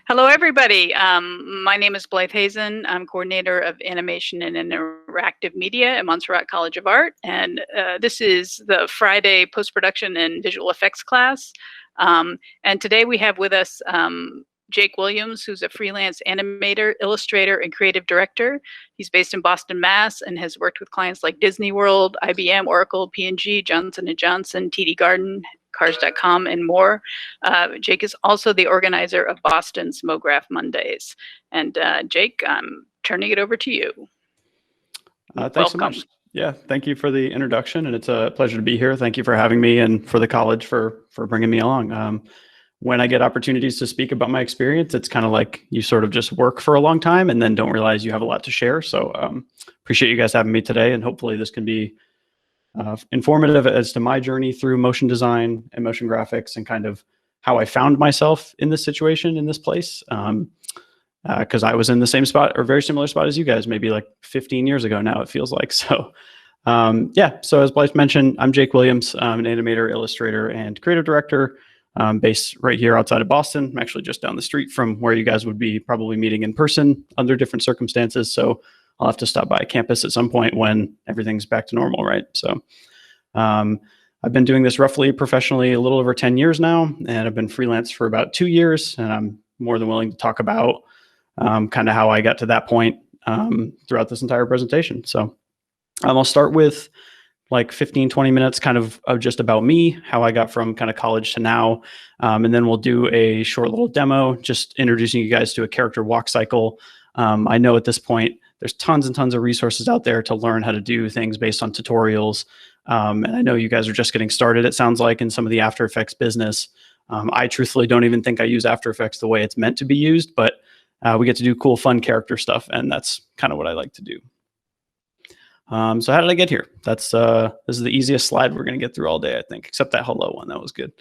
Hello, everybody. My name is Blyth Hazen. I'm coordinator of animation and interactive media at Montserrat College of Art. And this is the Friday post-production and visual effects class. And today we have with us Jake Williams, who's a freelance animator, illustrator, and creative director. He's based in Boston, Mass, and has worked with clients like Disney World, IBM, Oracle, P&G, Johnson & Johnson, TD Garden, Cars.com, and more. Jake is also the organizer of Boston's Mograph Mondays. And Jake, I'm turning it over to you. Thanks so much. Yeah, thank you for the introduction, and it's a pleasure to be here. Thank you for having me, and for the college for bringing me along. When I get opportunities to speak about my experience, it's kind of like you sort of just work for a long time and then don't realize you have a lot to share. So appreciate you guys having me today, and hopefully this can be informative as to my journey through motion design and motion graphics and kind of how I found myself in this situation, in this place. Because I was in the same spot or very similar spot as you guys, maybe like 15 years ago now, it feels like. So yeah, so as Blythe mentioned, I'm Jake Williams. I'm an animator, illustrator, and creative director based right here outside of Boston. I'm actually just down the street from where you guys would be probably meeting in person under different circumstances. So I'll have to stop by campus at some point when everything's back to normal, right? So I've been doing this roughly professionally a little over 10 years now, and I've been freelance for about 2 years, and I'm more than willing to talk about kind of how I got to that point throughout this entire presentation. So I'll start with like 15, 20 minutes kind of just about me, how I got from kind of college to now. And then we'll do a short little demo, just introducing you guys to a character walk cycle. I know at this point, there's tons and tons of resources out there to learn how to do things based on tutorials. And I know you guys are just getting started, it sounds like, in some of the After Effects business. I truthfully don't even think I use After Effects the way it's meant to be used, but we get to do cool, fun character stuff, and that's kind of what I like to do. So how did I get here? This is the easiest slide we're going to get through all day, I think, except that hello one. That was good.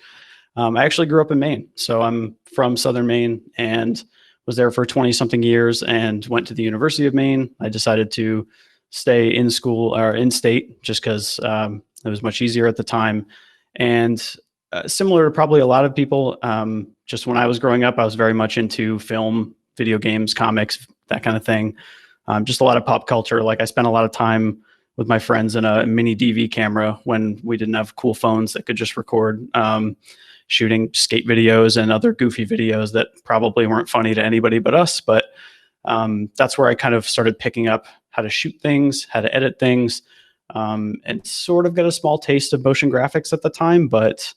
I actually grew up in Maine, so I'm from Southern Maine and was there for 20-something years and went to the University of Maine. I decided to stay in school or in state just because it was much easier at the time. And similar to probably a lot of people, just when I was growing up, I was very much into film, video games, comics, that kind of thing. Just a lot of pop culture. Like I spent a lot of time with my friends in a mini DV camera when we didn't have cool phones that could just record, shooting skate videos and other goofy videos that probably weren't funny to anybody but us. But that's where I kind of started picking up how to shoot things, how to edit things, and sort of got a small taste of motion graphics at the time, but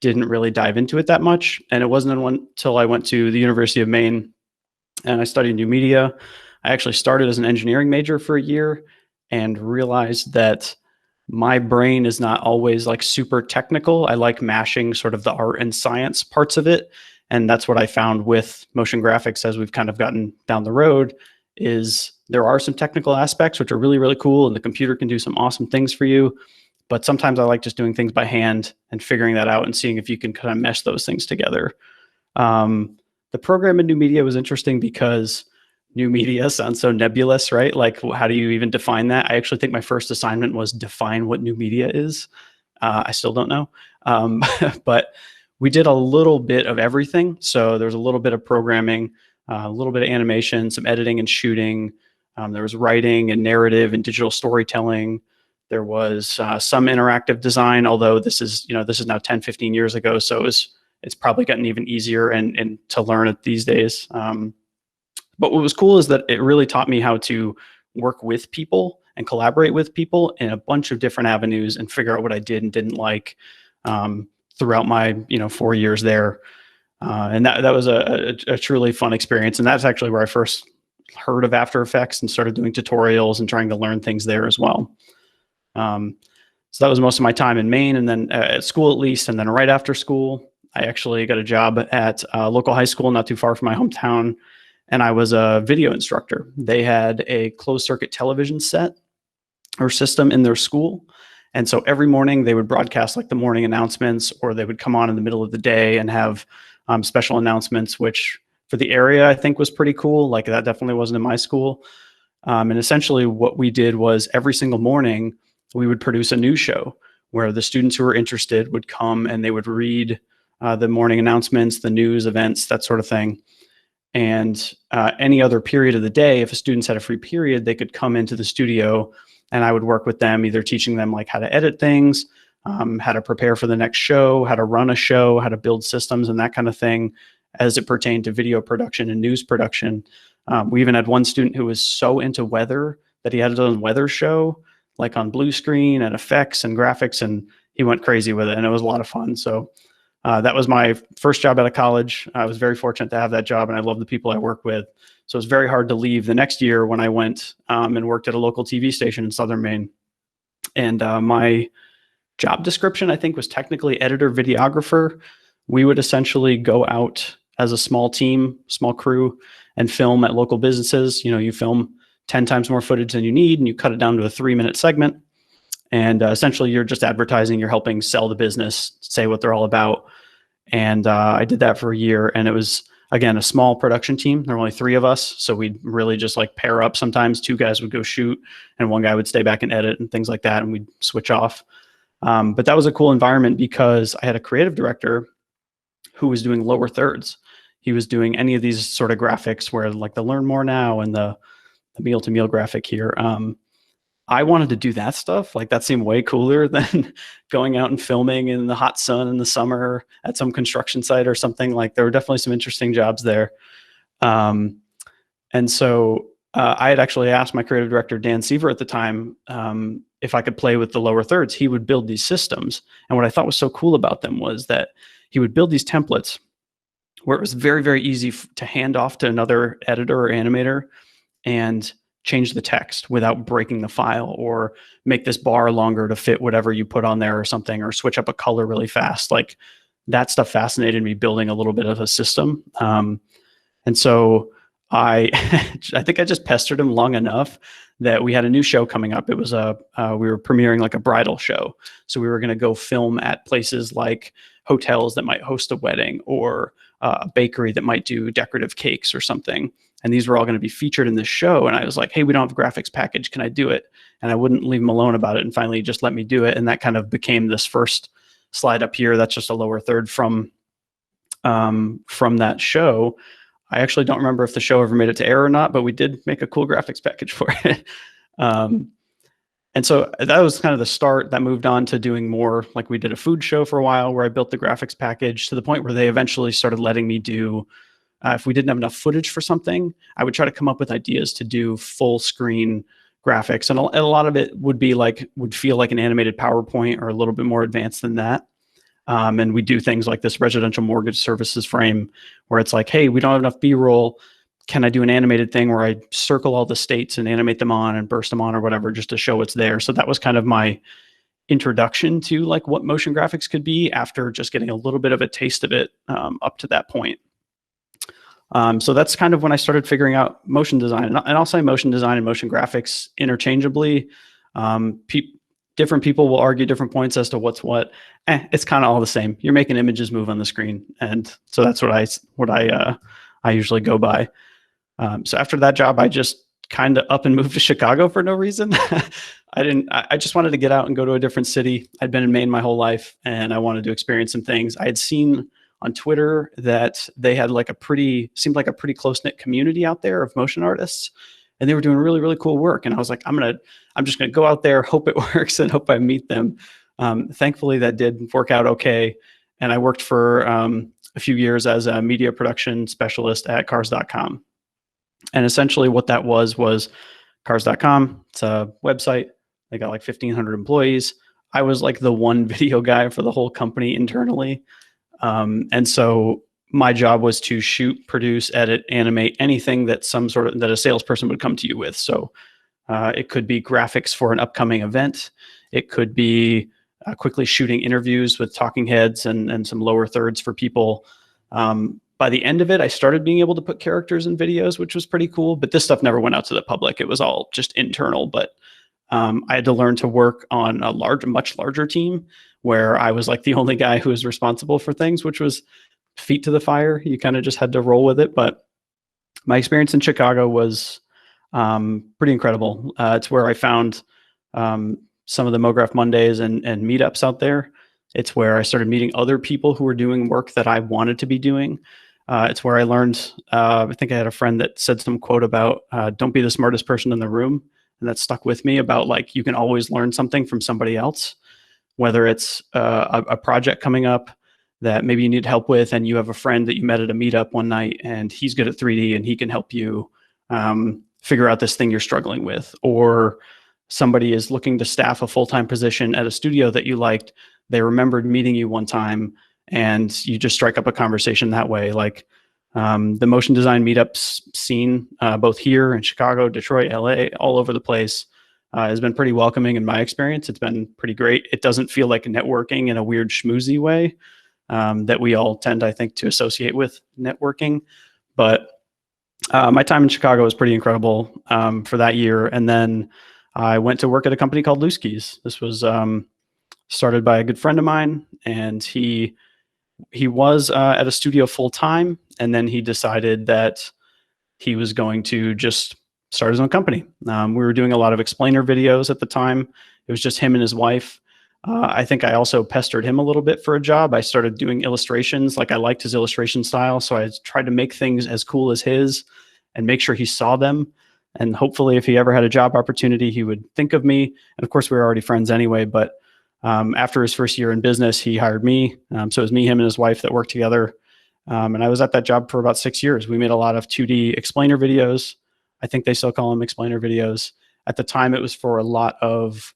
didn't really dive into it that much. And it wasn't until I went to the University of Maine and I studied new media. I actually started as an engineering major for a year and realized that my brain is not always like super technical. I like mashing sort of the art and science parts of it. And that's what I found with motion graphics as we've kind of gotten down the road, is there are some technical aspects which are really, really cool, and the computer can do some awesome things for you. But sometimes I like just doing things by hand and figuring that out and seeing if you can kind of mesh those things together. The program in new media was interesting because new media sounds so nebulous, right? Like, how do you even define that? I actually think my first assignment was define what new media is. I still don't know. But we did a little bit of everything. So there's a little bit of programming, a little bit of animation, some editing and shooting. There was writing and narrative and digital storytelling. There was some interactive design, although this is now 10, 15 years ago. So it's probably gotten even easier and to learn it these days. But what was cool is that it really taught me how to work with people and collaborate with people in a bunch of different avenues and figure out what I did and didn't like throughout my 4 years there. And that was a truly fun experience. And that's actually where I first heard of After Effects and started doing tutorials and trying to learn things there as well. So that was most of my time in Maine, and then at school at least. And then right after school, I actually got a job at a local high school not too far from my hometown. And I was a video instructor. They had a closed circuit television set or system in their school. And so every morning they would broadcast like the morning announcements, or they would come on in the middle of the day and have special announcements, which for the area I think was pretty cool. Like that definitely wasn't in my school. And essentially what we did was every single morning we would produce a news show where the students who were interested would come and they would read the morning announcements, the news, events, that sort of thing. And any other period of the day, if a student's had a free period, they could come into the studio and I would work with them, either teaching them like how to edit things, how to prepare for the next show, how to run a show, how to build systems and that kind of thing as it pertained to video production and news production. We even had one student who was so into weather that he had his own weather show, like on blue screen and effects and graphics, and he went crazy with it, and it was a lot of fun. So that was my first job out of college. I was very fortunate to have that job, and I love the people I work with. So it was very hard to leave the next year when I went and worked at a local TV station in Southern Maine. And my job description, I think, was technically editor videographer. We would essentially go out as a small team, small crew, and film at local businesses. You know, you film 10 times more footage than you need, and you cut it down to a 3-minute segment. And essentially, you're just advertising, you're helping sell the business, say what they're all about. And I did that for a year, and it was, again, a small production team. There were only 3 of us, so we'd really just like pair up. Sometimes 2 guys would go shoot, and 1 guy would stay back and edit and things like that, and we'd switch off. But that was a cool environment because I had a creative director who was doing lower thirds. He was doing any of these sort of graphics where like the Learn More Now and the meal to meal graphic here. I wanted to do that stuff. Like that seemed way cooler than going out and filming in the hot sun in the summer at some construction site or something. Like there were definitely some interesting jobs there. And so I had actually asked my creative director, Dan Seaver at the time, if I could play with the lower thirds. He would build these systems. And what I thought was so cool about them was that he would build these templates where it was very, very easy to hand off to another editor or animator and change the text without breaking the file, or make this bar longer to fit whatever you put on there or something, or switch up a color really fast. Like that stuff fascinated me, building a little bit of a system. And so I think I just pestered him long enough that we had a new show coming up. It was we were premiering like a bridal show. So we were going to go film at places like hotels that might host a wedding, or a bakery that might do decorative cakes or something. And these were all going to be featured in this show. And I was like, hey, we don't have a graphics package. Can I do it? And I wouldn't leave him alone about it. And finally, he just let me do it. And that kind of became this first slide up here. That's just a lower third from that show. I actually don't remember if the show ever made it to air or not, but we did make a cool graphics package for it. And so that was kind of the start. That moved on to doing more, like we did a food show for a while where I built the graphics package, to the point where they eventually started letting me do, if we didn't have enough footage for something, I would try to come up with ideas to do full screen graphics. And a lot of it would be like, would feel like an animated PowerPoint or a little bit more advanced than that. And we do things like this residential mortgage services frame where it's like, hey, we don't have enough B-roll. Can I do an animated thing where I circle all the states and animate them on and burst them on or whatever, just to show it's there? So that was kind of my introduction to like what motion graphics could be, after just getting a little bit of a taste of it up to that point. So that's kind of when I started figuring out motion design. And I'll say motion design and motion graphics interchangeably. Different people will argue different points as to what's what. It's kind of all the same. You're making images move on the screen. And so that's what I usually go by. So after that job, I just kind of up and moved to Chicago for no reason. I just wanted to get out and go to a different city. I'd been in Maine my whole life, and I wanted to experience some things. I had seen on Twitter that they had like seemed like a pretty close-knit community out there of motion artists, and they were doing really, really cool work. And I was like, I'm just gonna go out there, hope it works, and hope I meet them. Thankfully, that did work out okay. And I worked for a few years as a media production specialist at Cars.com. And essentially what that was Cars.com. It's a website. They got like 1,500 employees. I was like the one video guy for the whole company internally. And so my job was to shoot, produce, edit, animate anything that that a salesperson would come to you with. So it could be graphics for an upcoming event. It could be quickly shooting interviews with talking heads and some lower thirds for people. By the end of it, I started being able to put characters in videos, which was pretty cool. But this stuff never went out to the public. It was all just internal. But I had to learn to work on a much larger team where I was like the only guy who was responsible for things, which was feet to the fire. You kind of just had to roll with it. But my experience in Chicago was pretty incredible. It's where I found some of the Mograph Mondays and meetups out there. It's where I started meeting other people who were doing work that I wanted to be doing. It's where I learned, I think I had a friend that said some quote about don't be the smartest person in the room. And that stuck with me about like, you can always learn something from somebody else, whether it's a project coming up that maybe you need help with, and you have a friend that you met at a meetup one night and he's good at 3D and he can help you figure out this thing you're struggling with, or somebody is looking to staff a full-time position at a studio that you liked. They remembered meeting you one time and you just strike up a conversation that way. Like the motion design meetups scene, both here in Chicago, Detroit, LA, all over the place, has been pretty welcoming in my experience. It's been pretty great. It doesn't feel like networking in a weird schmoozy way that we all tend, I think, to associate with networking. But my time in Chicago was pretty incredible for that year. And then I went to work at a company called Louise. This was started by a good friend of mine, and he was at a studio full time, and then he decided that he was going to just start his own company. We were doing a lot of explainer videos at the time. It was just him and his wife. I think I also pestered him a little bit for a job. I started doing illustrations. Like, I liked his illustration style, so I tried to make things as cool as his and make sure he saw them. And hopefully if he ever had a job opportunity, he would think of me. And of course, we were already friends anyway, but after his first year in business, he hired me. So it was me, him, and his wife that worked together. And I was at that job for about 6 years. We made a lot of 2D explainer videos. I think they still call them explainer videos. At the time, it was for a lot of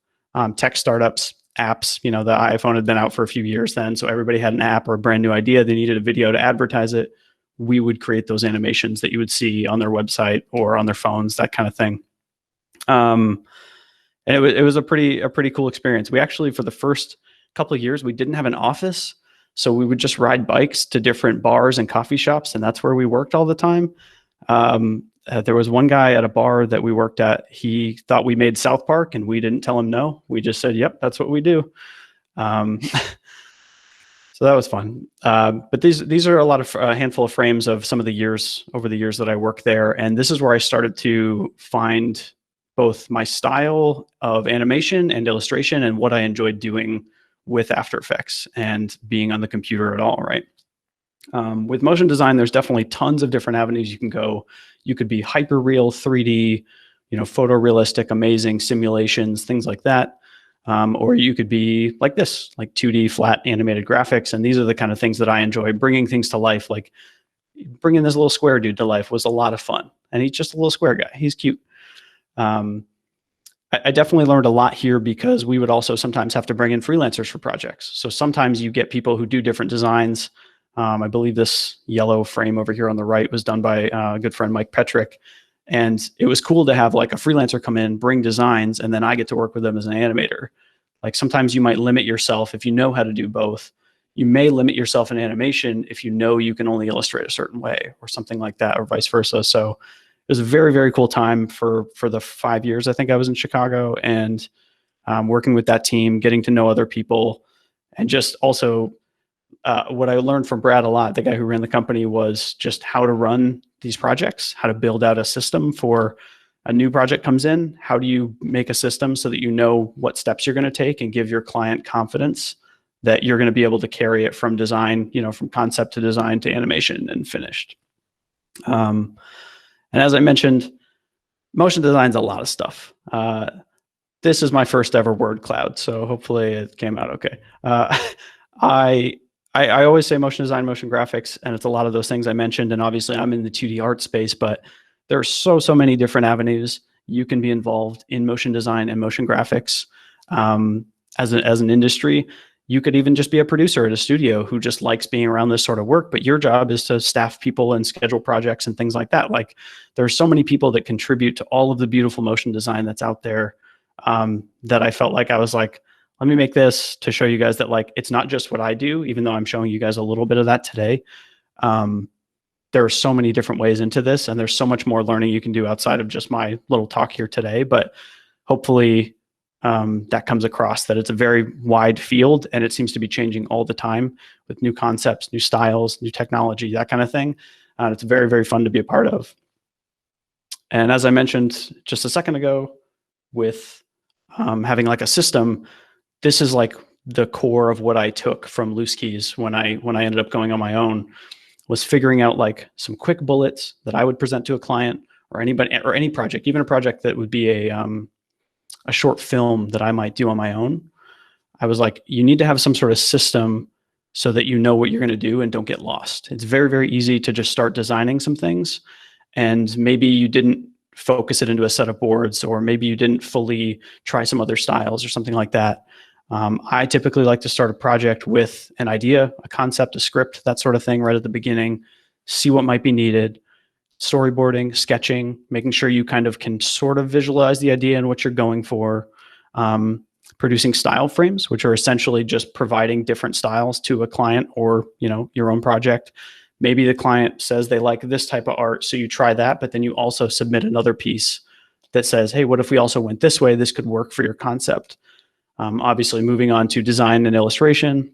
tech startups, apps. You know, the iPhone had been out for a few years then, so everybody had an app or a brand new idea. They needed a video to advertise it. We would create those animations that you would see on their website or on their phones, that kind of thing. And it was a pretty cool experience. We actually, for the first couple of years, we didn't have an office. So we would just ride bikes to different bars and coffee shops, and that's where we worked all the time. There was one guy at a bar that we worked at. He thought we made South Park, and we didn't tell him no. We just said, yep, that's what we do. So that was fun. But these are a handful of frames of some of the years that I worked there. And this is where I started to find both my style of animation and illustration and what I enjoyed doing with After Effects and being on the computer at all, right? With motion design, there's definitely tons of different avenues you can go. You could be hyper real, 3D, photorealistic, amazing simulations, things like that. Or you could be like this, like 2D flat animated graphics. And these are the kind of things that I enjoy, bringing things to life. Like bringing this little square dude to life was a lot of fun. And he's just a little square guy. He's cute. I definitely learned a lot here because we would also sometimes have to bring in freelancers for projects. So sometimes you get people who do different designs. I believe this yellow frame over here on the right was done by a good friend, Mike Petrick. And it was cool to have like a freelancer come in, bring designs, and then I get to work with them as an animator. Like sometimes you might limit yourself if you know how to do both. You may limit yourself in animation if you know you can only illustrate a certain way or something like that, or vice versa. So it was a very, very cool time for the 5 years I think I was in Chicago, and working with that team, getting to know other people, and just also what I learned from Brad a lot, the guy who ran the company, was just how to run these projects, how to build out a system for a new project comes in. How do you make a system so that you know what steps you're going to take and give your client confidence that you're going to be able to carry it from design, from concept to design to animation and finished. And as I mentioned, motion design is a lot of stuff. This is my first ever word cloud, so hopefully it came out okay. I always say motion design, motion graphics, and it's a lot of those things I mentioned. And obviously I'm in the 2D art space, but there are so many different avenues you can be involved in motion design and motion graphics. As an industry, you could even just be a producer at a studio who just likes being around this sort of work, but your job is to staff people and schedule projects and things like that. Like there are so many people that contribute to all of the beautiful motion design that's out there, that I felt like I was like, let me make this to show you guys that like, it's not just what I do, even though I'm showing you guys a little bit of that today. There are so many different ways into this, and there's so much more learning you can do outside of just my little talk here today. But hopefully that comes across, that it's a very wide field, and it seems to be changing all the time with new concepts, new styles, new technology, that kind of thing. It's very, very fun to be a part of. And as I mentioned just a second ago, with having like a system, this is like the core of what I took from Loose Keys when I ended up going on my own, was figuring out like some quick bullets that I would present to a client or anybody or any project, even a project that would be a short film that I might do on my own. I was like, you need to have some sort of system so that you know what you're going to do and don't get lost. It's very, very easy to just start designing some things, and maybe you didn't focus it into a set of boards, or maybe you didn't fully try some other styles or something like that. I typically like to start a project with an idea, a concept, a script, that sort of thing right at the beginning, see what might be needed, storyboarding, sketching, making sure you kind of can sort of visualize the idea and what you're going for. Producing style frames, which are essentially just providing different styles to a client or, your own project. Maybe the client says they like this type of art, so you try that, but then you also submit another piece that says, hey, what if we also went this way? This could work for your concept. Obviously, moving on to design and illustration,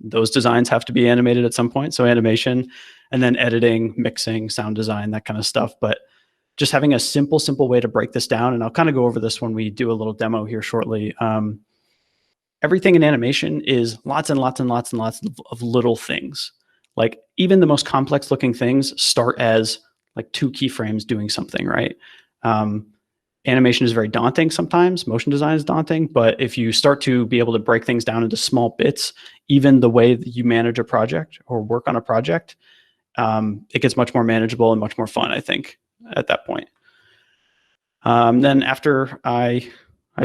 those designs have to be animated at some point. So animation, and then editing, mixing, sound design, that kind of stuff. But just having a simple way to break this down, and I'll kind of go over this when we do a little demo here shortly. Everything in animation is lots and lots and lots and lots of little things. Like even the most complex looking things start as like 2 keyframes doing something, right? Animation is very daunting sometimes. Motion design is daunting, but if you start to be able to break things down into small bits, even the way that you manage a project or work on a project, it gets much more manageable and much more fun, I think, at that point. Then after I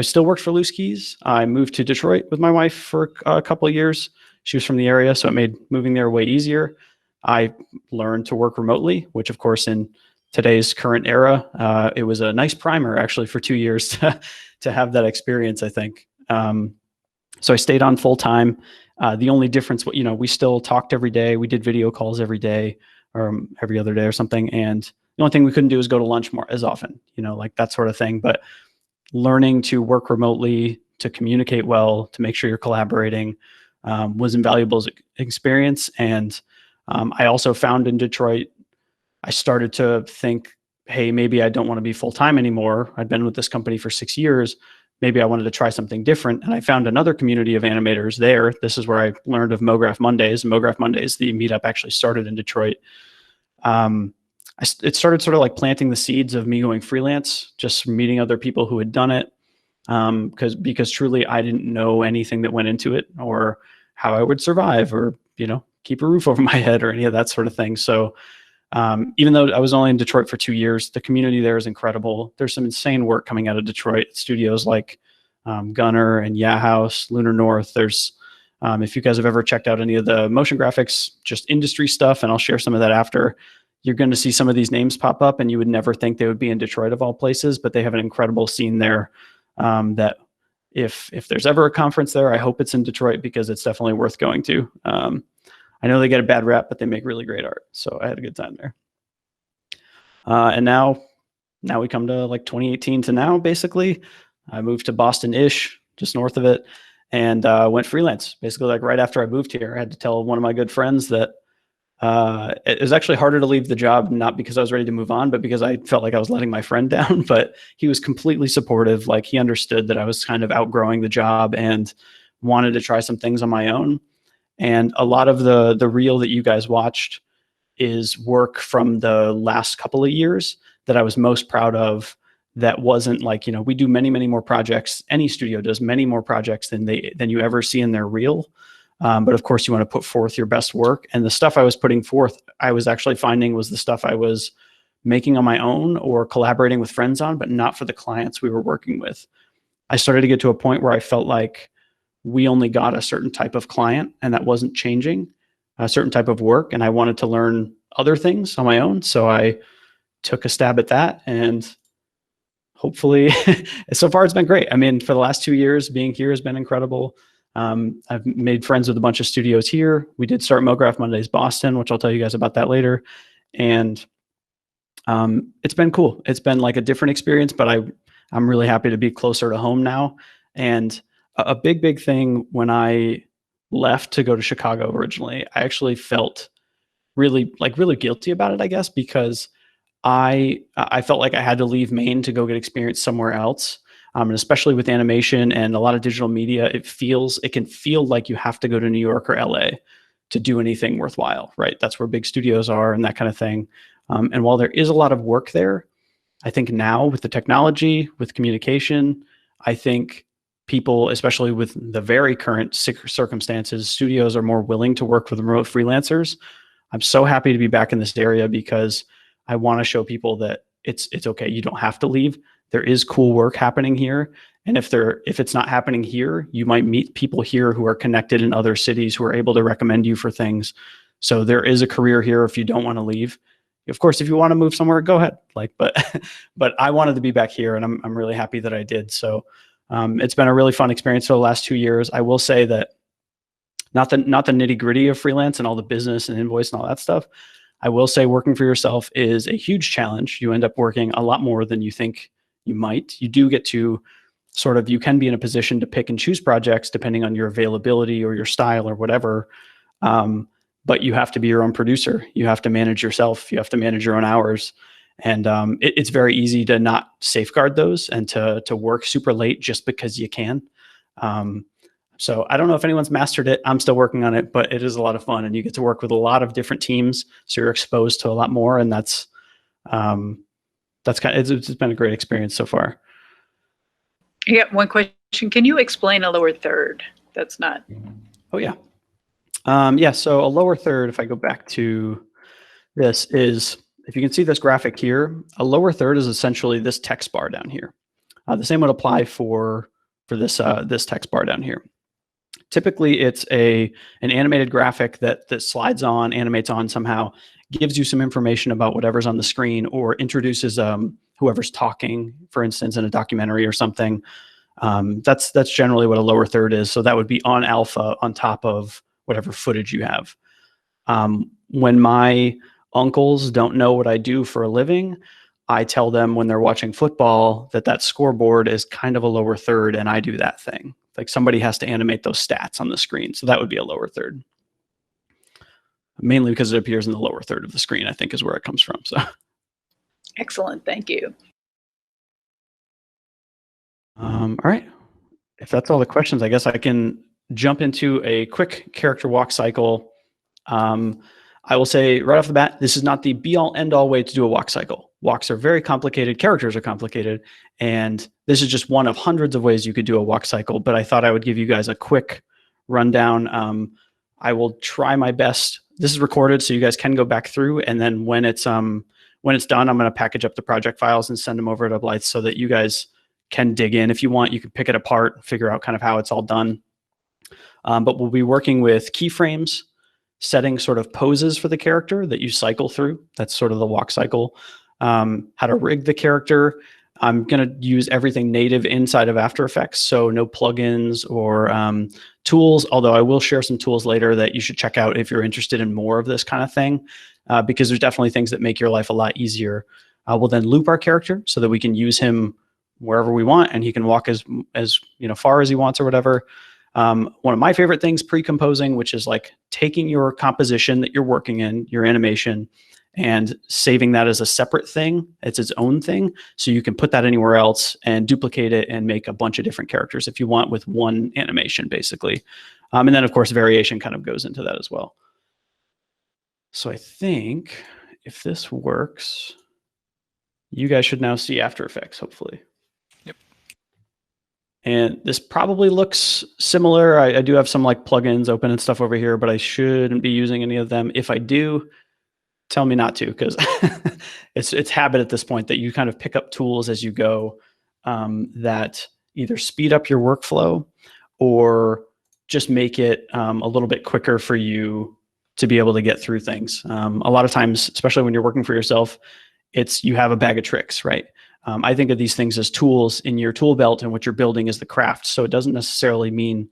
still worked for Loose Keys, I moved to Detroit with my wife for a couple of years. She was from the area, so it made moving there way easier. I learned to work remotely, which of course in today's current era, it was a nice primer actually for 2 years to have that experience, I think. So I stayed on full time. The only difference, we still talked every day. We did video calls every day or every other day or something. And the only thing we couldn't do is go to lunch more as often, like that sort of thing. But learning to work remotely, to communicate well, to make sure you're collaborating was invaluable experience. And I also found in Detroit, I started to think, hey, maybe I don't want to be full-time anymore. I'd been with this company for 6 years. Maybe I wanted to try something different. And I found another community of animators there. This is where I learned of Mograph Mondays. Mograph Mondays, the meetup actually started in Detroit. It started sort of like planting the seeds of me going freelance, just meeting other people who had done it. Because truly I didn't know anything that went into it or how I would survive or, keep a roof over my head or any of that sort of thing. So even though I was only in Detroit for 2 years, the community there is incredible. There's some insane work coming out of Detroit. Studios like Gunner and Yeah House, Lunar North. There's, if you guys have ever checked out any of the motion graphics, just industry stuff, and I'll share some of that after, you're going to see some of these names pop up and you would never think they would be in Detroit of all places, but they have an incredible scene there that if there's ever a conference there, I hope it's in Detroit because it's definitely worth going to. I know they get a bad rap, but they make really great art. So I had a good time there. And now we come to like 2018 to now, basically. I moved to Boston-ish, just north of it, and went freelance. Basically, like right after I moved here, I had to tell one of my good friends that it was actually harder to leave the job, not because I was ready to move on, but because I felt like I was letting my friend down. But he was completely supportive. Like he understood that I was kind of outgrowing the job and wanted to try some things on my own. And a lot of the reel that you guys watched is work from the last couple of years that I was most proud of. That wasn't like, we do many, many more projects. Any studio does many more projects than you ever see in their reel. But of course you want to put forth your best work. And the stuff I was putting forth, I was actually finding was the stuff I was making on my own or collaborating with friends on, but not for the clients we were working with. I started to get to a point where I felt like we only got a certain type of client and that wasn't changing, a certain type of work. And I wanted to learn other things on my own. So I took a stab at that, and hopefully so far it's been great. I mean, for the last 2 years being here has been incredible. I've made friends with a bunch of studios here. We did start Mograph Mondays Boston, which I'll tell you guys about that later. And it's been cool. It's been like a different experience, but I'm really happy to be closer to home now. And a big thing when I left to go to Chicago originally, I actually felt really guilty about it, I guess, because I felt like I had to leave Maine to go get experience somewhere else. And especially with animation and a lot of digital media, it can feel like you have to go to New York or LA to do anything worthwhile, right? That's where big studios are and that kind of thing. And while there is a lot of work there, I think now with the technology, with communication, I think people, especially with the very current circumstances, studios are more willing to work with remote freelancers. I'm so happy to be back in this area because I want to show people that it's okay. You don't have to leave. There is cool work happening here. And if it's not happening here, you might meet people here who are connected in other cities who are able to recommend you for things. So there is a career here if you don't want to leave. Of course, if you want to move somewhere, go ahead. But I wanted to be back here, and I'm really happy that I did. So it's been a really fun experience for the last 2 years. I will say that not the nitty gritty of freelance and all the business and invoice and all that stuff. I will say working for yourself is a huge challenge. You end up working a lot more than you think you might. You do get to you can be in a position to pick and choose projects depending on your availability or your style or whatever. But you have to be your own producer. You have to manage yourself. You have to manage your own hours. And it's very easy to not safeguard those and to work super late just because you can. So I don't know if anyone's mastered it. I'm still working on it, but it is a lot of fun, and you get to work with a lot of different teams. So you're exposed to a lot more, and it's been a great experience so far. Yeah, one question. Can you explain a lower third? That's not. Oh, yeah. So a lower third, if I go back to this, is, if you can see this graphic here, a lower third is essentially this text bar down here. The same would apply for this text bar down here. Typically, it's an animated graphic that slides on, animates on somehow, gives you some information about whatever's on the screen, or introduces whoever's talking, for instance, in a documentary or something. That's generally what a lower third is. So that would be on alpha on top of whatever footage you have. When my uncles don't know what I do for a living, I tell them when they're watching football that scoreboard is kind of a lower third, and I do that thing. Like somebody has to animate those stats on the screen. So that would be a lower third. Mainly because it appears in the lower third of the screen, I think is where it comes from. So excellent. Thank you. All right. If that's all the questions, I guess I can jump into a quick character walk cycle. I will say right off the bat, this is not the be-all, end-all way to do a walk cycle. Walks are very complicated, characters are complicated, and this is just one of hundreds of ways you could do a walk cycle, but I thought I would give you guys a quick rundown. I will try my best. This is recorded, so you guys can go back through, and then when it's done, I'm going to package up the project files and send them over to Blyth so that you guys can dig in. If you want, you can pick it apart, figure out kind of how it's all done. But we'll be working with keyframes, setting sort of poses for the character that you cycle through. That's sort of the walk cycle. How to rig the character. I'm going to use everything native inside of After Effects, so no plugins or tools, although I will share some tools later that you should check out if you're interested in more of this kind of thing, because there's definitely things that make your life a lot easier. We'll then loop our character so that we can use him wherever we want, and he can walk as far as he wants or whatever. One of my favorite things, pre-composing, which is like taking your composition that you're working in, your animation, and saving that as a separate thing. It's its own thing. So you can put that anywhere else and duplicate it and make a bunch of different characters if you want with one animation, basically. And then, of course, variation kind of goes into that as well. So I think if this works, you guys should now see After Effects, hopefully. Yep. And this probably looks similar. I do have some like plugins open and stuff over here, but I shouldn't be using any of them. If I do, tell me not to, because it's habit at this point that you kind of pick up tools as you go that either speed up your workflow or just make it a little bit quicker for you to be able to get through things. A lot of times, especially when you're working for yourself, you have a bag of tricks, right? I think of these things as tools in your tool belt, and what you're building is the craft. So it doesn't necessarily mean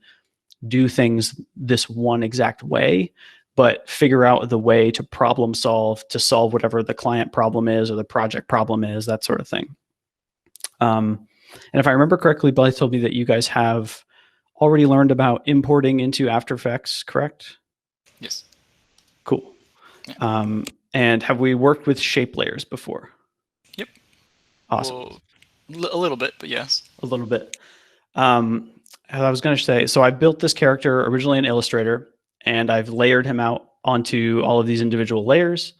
do things this one exact way, but figure out the way to problem solve, to solve whatever the client problem is or the project problem is, that sort of thing. And if I remember correctly, Blyth told me that you guys have already learned about importing into After Effects, correct? Yes. Cool. Yeah. And have we worked with shape layers before? Yep. Awesome. Well, a little bit, but yes. A little bit. I was going to say, so I built this character originally in Illustrator, and I've layered him out onto all of these individual layers.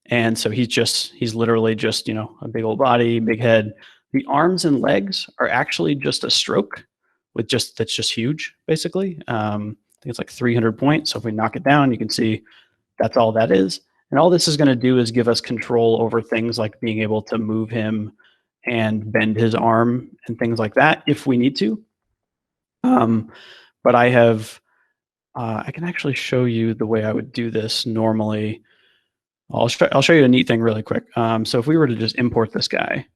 And so he's literally just, you know, a big old body, big head. The arms and legs are actually just a stroke that's just huge, basically. I think it's like 300 points. So if we knock it down, you can see that's all that is. And all this is going to do is give us control over things like being able to move him and bend his arm and things like that if we need to. But I can actually show you the way I would do this normally. I'll show you a neat thing really quick. So if we were to just import this guy,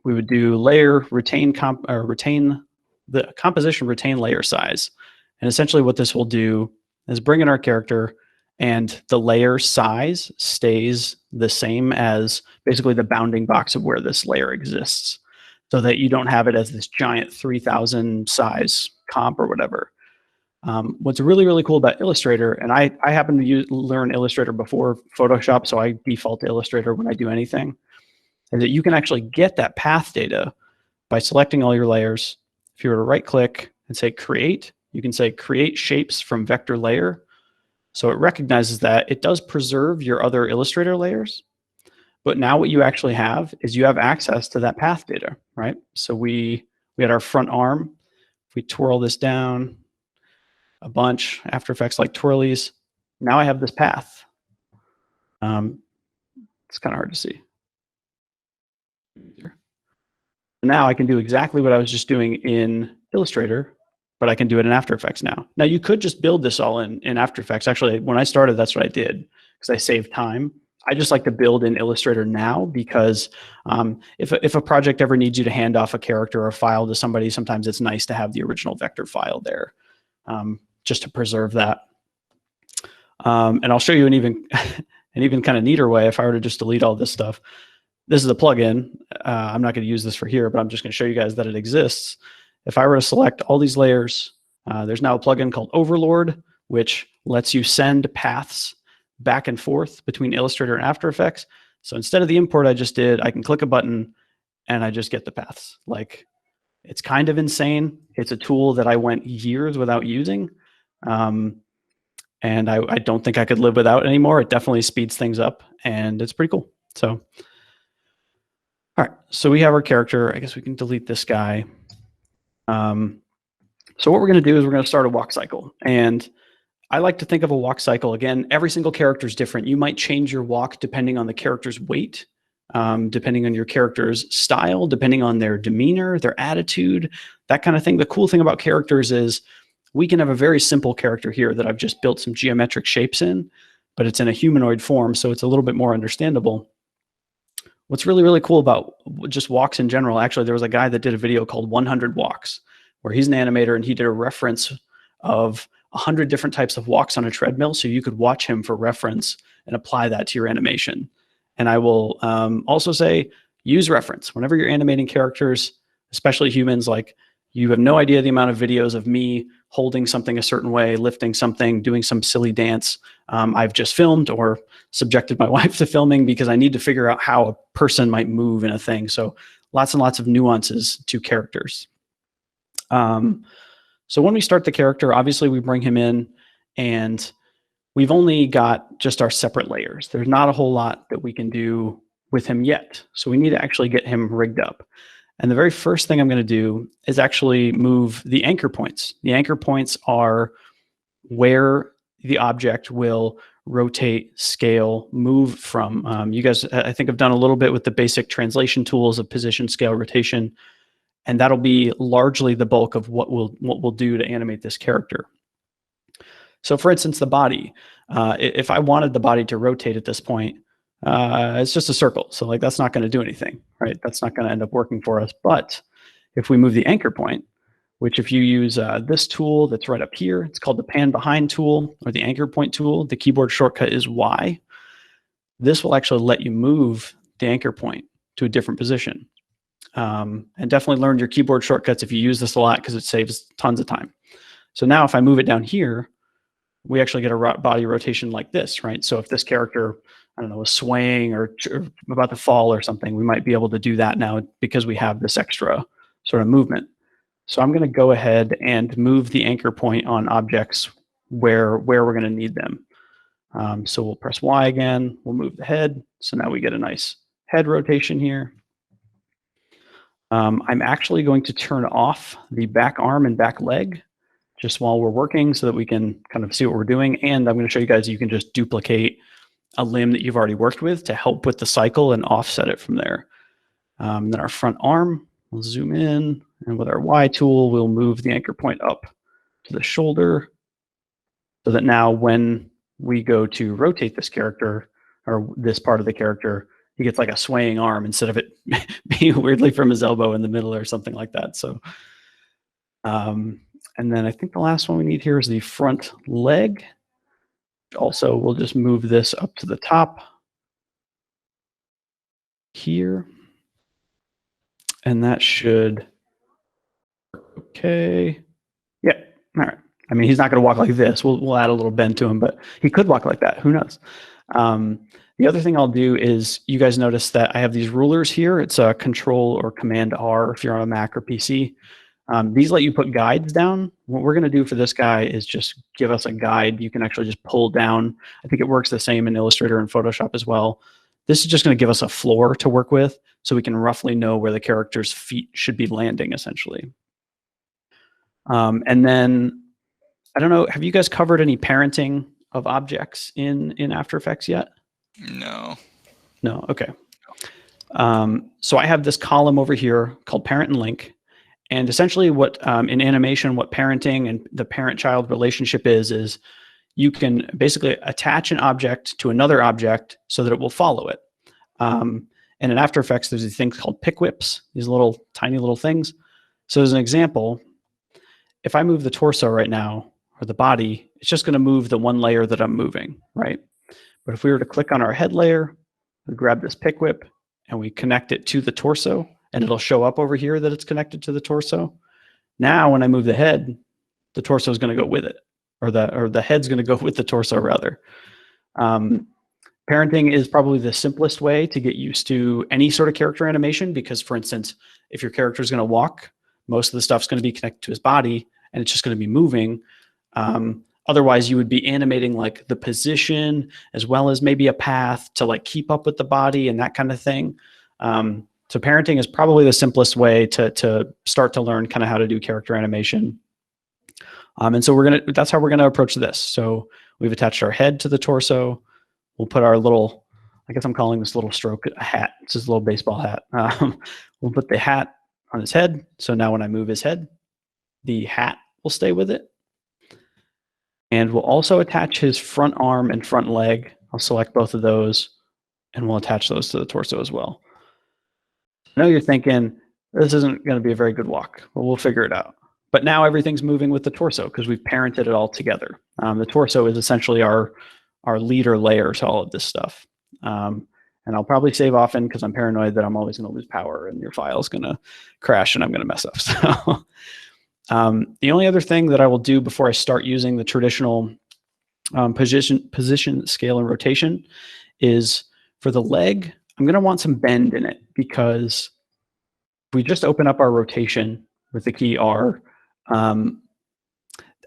we would do layer, retain the composition, retain layer size. And essentially what this will do is bring in our character, and the layer size stays the same as basically the bounding box of where this layer exists, so that you don't have it as this giant 3000 size comp or whatever. What's really, really cool about Illustrator, and I happen to learn Illustrator before Photoshop, so I default to Illustrator when I do anything, is that you can actually get that path data by selecting all your layers. If you were to right click and say create, you can say create shapes from vector layer. So it recognizes that it does preserve your other Illustrator layers, but now what you actually have is you have access to that path data, right? So we had our front arm. If we twirl this down a bunch, After Effects like twirlies, now I have this path. It's kind of hard to see. Now I can do exactly what I was just doing in Illustrator, but I can do it in After Effects now. Now you could just build this all in After Effects. Actually, when I started, that's what I did because I saved time. I just like to build in Illustrator now because if a project ever needs you to hand off a character or a file to somebody, sometimes it's nice to have the original vector file there just to preserve that. And I'll show you an even kind of neater way if I were to just delete all this stuff. This is a plugin. I'm not going to use this for here, but I'm just going to show you guys that it exists. If I were to select all these layers, there's now a plugin called Overlord, which lets you send paths back and forth between Illustrator and After Effects. So instead of the import I just did, I can click a button and I just get the paths. Like, it's kind of insane. It's a tool that I went years without using. And I don't think I could live without anymore. It definitely speeds things up and it's pretty cool. So, all right, so we have our character. I guess we can delete this guy. So what we're going to do is we're going to start a walk cycle. And I like to think of a walk cycle. Again, every single character is different. You might change your walk depending on the character's weight, depending on your character's style, depending on their demeanor, their attitude, that kind of thing. The cool thing about characters is we can have a very simple character here that I've just built some geometric shapes in, but it's in a humanoid form, so it's a little bit more understandable. What's really, really cool about just walks in general, actually, there was a guy that did a video called 100 Walks, where he's an animator and he did a reference of 100 different types of walks on a treadmill, so you could watch him for reference and apply that to your animation. And I will also say, use reference. Whenever you're animating characters, especially humans, like, you have no idea the amount of videos of me holding something a certain way, lifting something, doing some silly dance. I've just filmed or subjected my wife to filming because I need to figure out how a person might move in a thing. So lots and lots of nuances to characters. So when we start the character, obviously we bring him in and we've only got just our separate layers. There's not a whole lot that we can do with him yet. So we need to actually get him rigged up. And the very first thing I'm going to do is actually move the anchor points. The anchor points are where the object will rotate, scale, move from. You guys, I think, have done a little bit with the basic translation tools of position, scale, rotation. And that'll be largely the bulk of what we'll do to animate this character. So for instance, the body, if I wanted the body to rotate at this point, it's just a circle. So like, that's not going to do anything, right? That's not going to end up working for us. But if we move the anchor point, which if you use this tool that's right up here, it's called the pan behind tool or the anchor point tool. The keyboard shortcut is Y. This will actually let you move the anchor point to a different position. And definitely learn your keyboard shortcuts if you use this a lot because it saves tons of time. So now if I move it down here, we actually get a body rotation like this, right? So if this character, I don't know, is swaying or about to fall or something, we might be able to do that now because we have this extra sort of movement. So I'm going to go ahead and move the anchor point on objects where we're going to need them. So we'll press Y again. We'll move the head. So now we get a nice head rotation here. I'm actually going to turn off the back arm and back leg just while we're working so that we can kind of see what we're doing. And I'm going to show you guys you can just duplicate a limb that you've already worked with to help with the cycle and offset it from there. Then our front arm, we'll zoom in, and with our Y tool, we'll move the anchor point up to the shoulder so that now when we go to rotate this character or this part of the character, he gets like a swaying arm instead of it being weirdly from his elbow in the middle or something like that. So, and then I think the last one we need here is the front leg. Also, we'll just move this up to the top here. And that should, okay. Yeah, all right. I mean, he's not going to walk like this. We'll add a little bend to him, but he could walk like that. Who knows? The other thing I'll do is you guys notice that I have these rulers here. It's a Control or Command R if you're on a Mac or PC. These let you put guides down. What we're going to do for this guy is just give us a guide. You can actually just pull down. I think it works the same in Illustrator and Photoshop as well. This is just going to give us a floor to work with so we can roughly know where the character's feet should be landing, essentially. And then, I don't know, have you guys covered any parenting of objects in After Effects yet? No. No, okay. So I have this column over here called Parent and Link. And essentially what in animation, what parenting and the parent-child relationship is you can basically attach an object to another object so that it will follow it. And in After Effects, there's these things called pick whips, these little tiny little things. So as an example, if I move the torso right now, or the body, it's just going to move the one layer that I'm moving, right? But if we were to click on our head layer, we grab this pick whip, and we connect it to the torso, and it'll show up over here that it's connected to the torso. Now, when I move the head, the torso is going to go with it, or the head's going to go with the torso, rather. Parenting is probably the simplest way to get used to any sort of character animation because, for instance, if your character is going to walk, most of the stuff's going to be connected to his body, and it's just going to be moving. Otherwise, you would be animating like the position as well as maybe a path to like keep up with the body and that kind of thing. So parenting is probably the simplest way to start to learn kind of how to do character animation. And so that's how we're gonna approach this. So we've attached our head to the torso. We'll put our little, I guess I'm calling this little stroke a hat. It's just a little baseball hat. We'll put the hat on his head. So now when I move his head, the hat will stay with it. And we'll also attach his front arm and front leg. I'll select both of those and we'll attach those to the torso as well. I know you're thinking, this isn't going to be a very good walk, but we'll figure it out. But now everything's moving with the torso because we've parented it all together. The torso is essentially our leader layer to all of this stuff. And I'll probably save often because I'm paranoid that I'm always going to lose power and your file's going to crash and I'm going to mess up. So the only other thing that I will do before I start using the traditional position, scale, and rotation is for the leg, I'm going to want some bend in it because if we just open up our rotation with the key R, I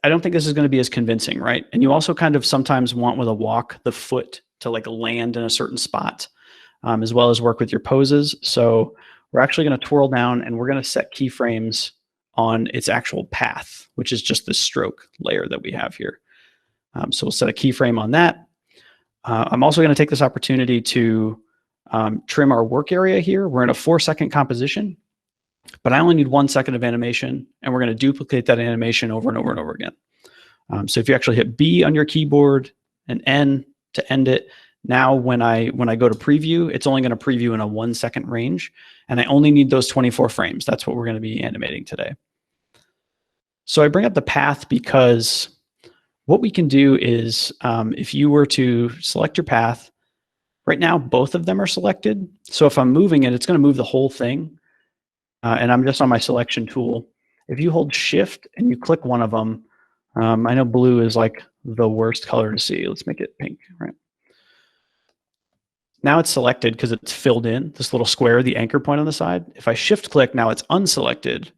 don't think this is going to be as convincing, right? And you also kind of sometimes want with a walk the foot to like land in a certain spot, as well as work with your poses. So we're actually going to twirl down and we're going to set keyframes on its actual path, which is just the stroke layer that we have here. So we'll set a keyframe on that. I'm also going to take this opportunity to trim our work area here. We're in a 4-second composition, but I only need 1 second of animation, and we're going to duplicate that animation over and over and over again. So if you actually hit B on your keyboard and N to end it, now when I go to preview, it's only going to preview in a 1 second range, and I only need those 24 frames. That's what we're going to be animating today. So I bring up the path because what we can do is if you were to select your path, right now both of them are selected. So if I'm moving it, it's going to move the whole thing. And I'm just on my selection tool. If you hold shift and you click one of them, I know blue is like the worst color to see. Let's make it pink, right? Now it's selected because it's filled in, this little square, the anchor point on the side. If I shift click, now it's unselected.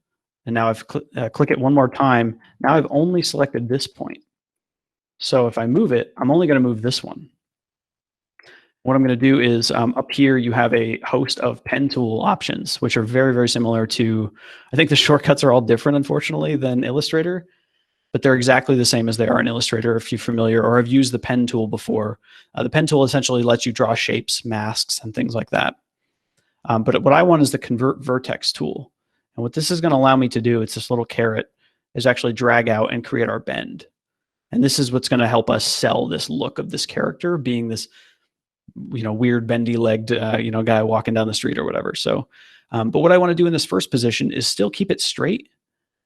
And now I've click it one more time. Now I've only selected this point. So if I move it, I'm only going to move this one. What I'm going to do is up here, you have a host of pen tool options, which are very, very similar to, I think the shortcuts are all different, unfortunately, than Illustrator, but they're exactly the same as they are in Illustrator if you're familiar or have used the pen tool before. The pen tool essentially lets you draw shapes, masks, and things like that. But what I want is the convert vertex tool. And what this is going to allow me to do, it's this little caret, is actually drag out and create our bend. And this is what's going to help us sell this look of this character being this, weird bendy-legged, guy walking down the street or whatever. So, but what I want to do in this first position is still keep it straight.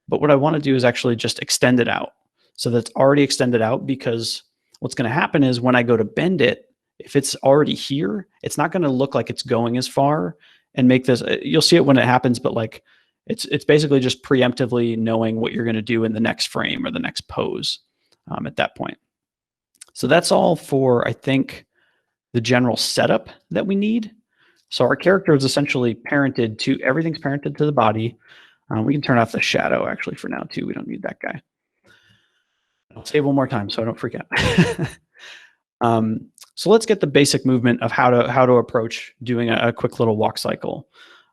But what I want to do is actually just extend it out. So that's already extended out, because what's going to happen is when I go to bend it, if it's already here, it's not going to look like it's going as far and make this, you'll see it when it happens, but like it's basically just preemptively knowing what you're going to do in the next frame or the next pose at that point. So that's all for, I think, the general setup that we need. So our character is essentially parented to, everything's parented to the body. We can turn off the shadow actually for now too. We don't need that guy. I'll save one more time so I don't freak out. So let's get the basic movement of how to approach doing a quick little walk cycle.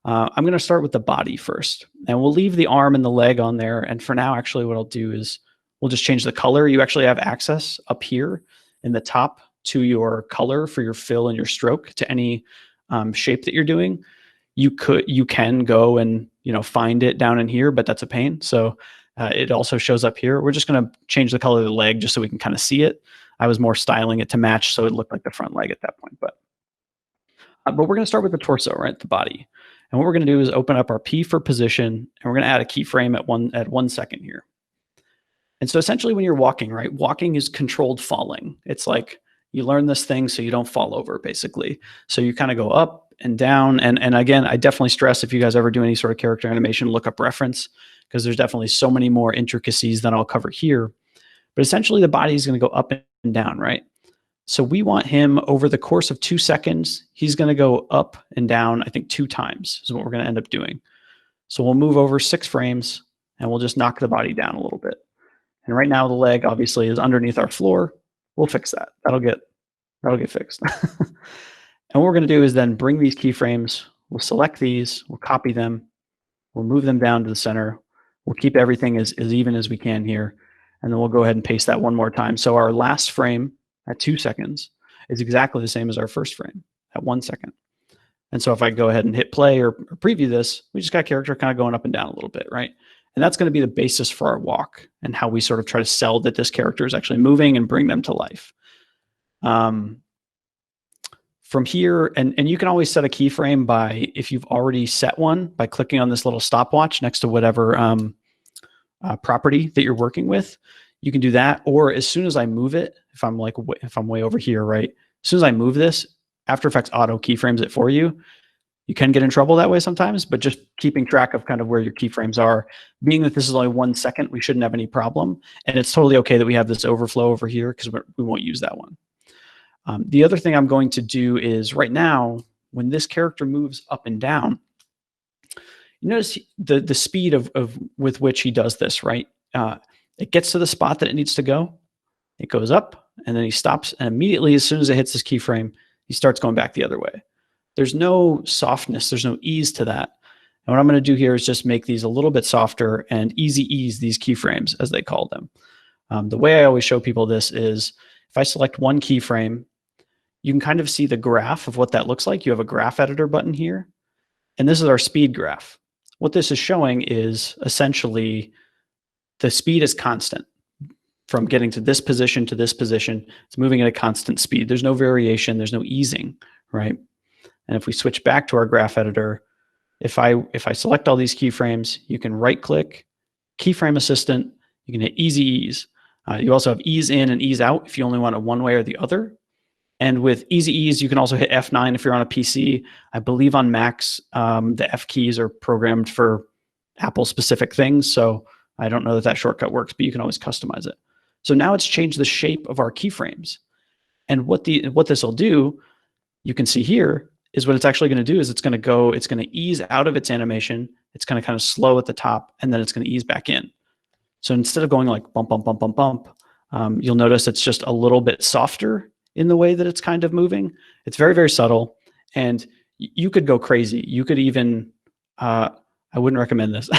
I'm going to start with the body first, and we'll leave the arm and the leg on there. And for now, actually, what I'll do is we'll just change the color. You actually have access up here in the top to your color for your fill and your stroke to any shape that you're doing. You can go and find it down in here, but that's a pain. So it also shows up here. We're just going to change the color of the leg just so we can kind of see it. I was more styling it to match so it looked like the front leg at that point. But we're going to start with the torso, right? The body. And what we're going to do is open up our P for position, and we're going to add a keyframe at 1 second here. And so essentially when you're walking, right? Walking is controlled falling. It's like you learn this thing so you don't fall over, basically. So you kind of go up and down. And again, I definitely stress, if you guys ever do any sort of character animation, look up reference, because there's definitely so many more intricacies than I'll cover here. But essentially the body is going to go up and down, right? So we want him over the course of 2 seconds, he's going to go up and down, I think 2 times is what we're going to end up doing. So we'll move over 6 frames and we'll just knock the body down a little bit. And right now the leg obviously is underneath our floor. We'll fix that. That'll get fixed. And what we're going to do is then bring these keyframes. We'll select these. We'll copy them. We'll move them down to the center. We'll keep everything as even as we can here. And then we'll go ahead and paste that one more time. So our last frame at 2 seconds is exactly the same as our first frame at 1 second. And so if I go ahead and hit play or preview this, we just got character kind of going up and down a little bit, right? And that's going to be the basis for our walk and how we sort of try to sell that this character is actually moving and bring them to life. From here, and you can always set a keyframe by, if you've already set one, by clicking on this little stopwatch next to whatever property that you're working with. You can do that, or as soon as I move it, if I'm way over here, right? As soon as I move this, After Effects auto keyframes it for you. You can get in trouble that way sometimes, but just keeping track of kind of where your keyframes are, being that this is only 1 second, we shouldn't have any problem. And it's totally okay that we have this overflow over here because we won't use that one. The other thing I'm going to do is right now, when this character moves up and down, you notice the speed with which he does this, right? It gets to the spot that it needs to go. It goes up and then he stops. And immediately, as soon as it hits this keyframe, he starts going back the other way. There's no softness. There's no ease to that. And what I'm going to do here is just make these a little bit softer and easy ease these keyframes, as they call them. The way I always show people this is if I select one keyframe, you can kind of see the graph of what that looks like. You have a graph editor button here, and this is our speed graph. What this is showing is essentially the speed is constant from getting to this position to this position. It's moving at a constant speed. There's no variation. There's no easing, right? And if we switch back to our graph editor, if I select all these keyframes, you can right click, keyframe assistant, you can hit easy ease. You also have ease in and ease out if you only want it one way or the other. And with easy ease, you can also hit F9 if you're on a PC. I believe on Macs, the F keys are programmed for Apple specific things. So I don't know that that shortcut works, but you can always customize it. So now it's changed the shape of our keyframes. And what this will do, you can see here, is what it's actually going to do is it's going to ease out of its animation. It's going to kind of slow at the top, and then it's going to ease back in. So instead of going like bump, bump, bump, bump, bump, You'll notice it's just a little bit softer in the way that it's kind of moving. It's very, very subtle, and you could go crazy. You could even, I wouldn't recommend this.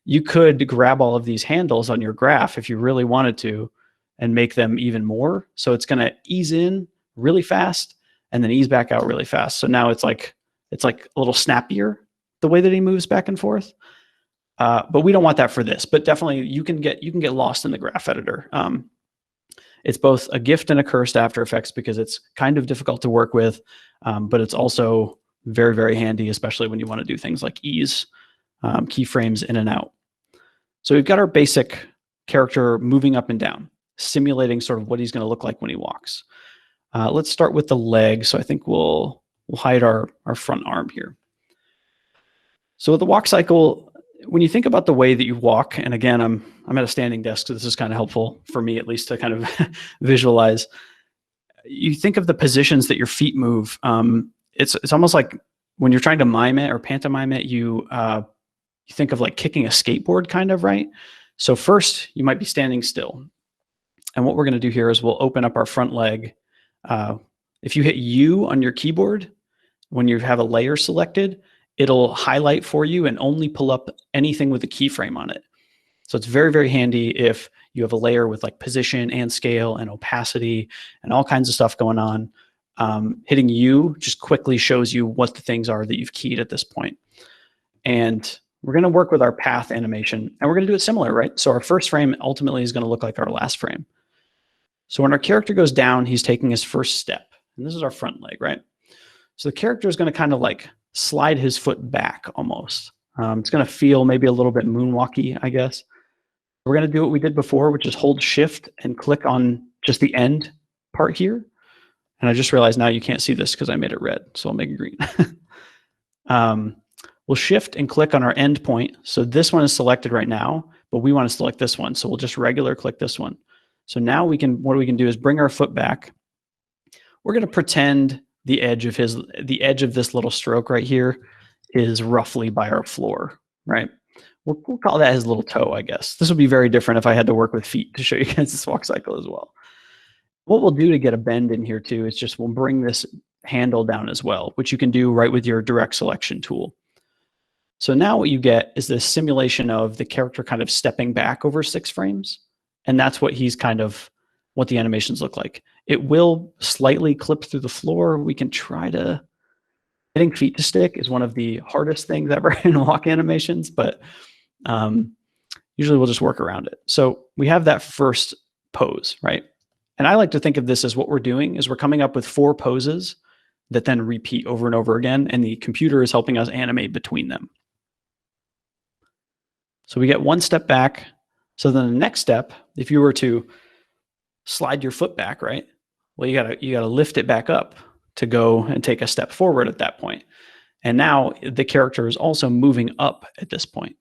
You could grab all of these handles on your graph if you really wanted to and make them even more. So it's going to ease in really fast and then ease back out really fast. So now it's like a little snappier the way that he moves back and forth. But we don't want that for this. But definitely you can get lost in the graph editor. It's both a gift and a curse to After Effects because it's kind of difficult to work with, but it's also very, very handy, especially when you want to do things like ease keyframes in and out. So we've got our basic character moving up and down, simulating sort of what he's going to look like when he walks. Let's start with the leg. So I think we'll hide our front arm here. So with the walk cycle, when you think about the way that you walk, and again, I'm at a standing desk, so this is kind of helpful for me at least to kind of visualize. You think of the positions that your feet move. It's almost like when you're trying to mime it or pantomime it, you think of like kicking a skateboard kind of, right? So first, you might be standing still. And what we're going to do here is we'll open up our front leg. If you hit U on your keyboard, when you have a layer selected, it'll highlight for you and only pull up anything with a keyframe on it. So it's very, very handy if you have a layer with like position and scale and opacity and all kinds of stuff going on. Hitting U just quickly shows you what the things are that you've keyed at this point. And we're going to work with our path animation, and we're going to do it similar, right? So our first frame ultimately is going to look like our last frame. So when our character goes down, he's taking his first step, and this is our front leg, right? So the character is going to kind of like slide his foot back almost. It's going to feel maybe a little bit moonwalky, I guess. We're going to do what we did before, which is hold shift and click on just the end part here. And I just realized now you can't see this because I made it red, so I'll make it green. We'll shift and click on our end point. So this one is selected right now, but we want to select this one. So we'll just regular click this one. So now what we can do is bring our foot back. We're going to pretend the edge of this little stroke right here is roughly by our floor, right? We'll call that his little toe, I guess. This would be very different if I had to work with feet to show you guys this walk cycle as well. What we'll do to get a bend in here too is just we'll bring this handle down as well, which you can do right with your direct selection tool. So now what you get is this simulation of the character kind of stepping back over 6 frames. And that's what what the animations look like. It will slightly clip through the floor. We can try to, getting feet to stick is one of the hardest things ever in walk animations, but usually we'll just work around it. So we have that first pose, right? And I like to think of this as what we're doing is we're coming up with 4 poses that then repeat over and over again, and the computer is helping us animate between them. So we get 1 step back. So then the next step, if you were to slide your foot back, right? Well, you gotta lift it back up to go and take a step forward at that point. And now the character is also moving up at this point.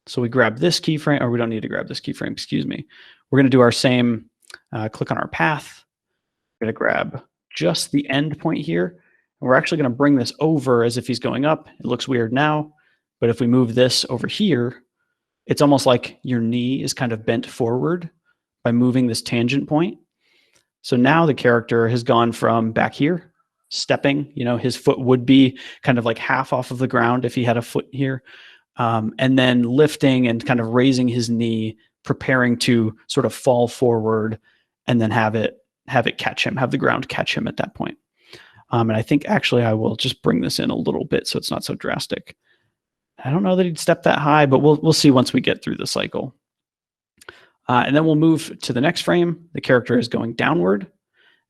So we grab this keyframe, or we don't need to grab this keyframe, excuse me. We're gonna do our same, click on our path. We're gonna grab just the end point here. And we're actually gonna bring this over as if he's going up. It looks weird now, but if we move this over here, it's almost like your knee is kind of bent forward by moving this tangent point. So now the character has gone from back here, stepping, his foot would be kind of like half off of the ground if he had a foot here, and then lifting and kind of raising his knee, preparing to sort of fall forward and then have it catch him, have the ground catch him at that point. And I think actually I will just bring this in a little bit so it's not so drastic. I don't know that he'd step that high, but we'll see once we get through the cycle. And then we'll move to the next frame. The character is going downward.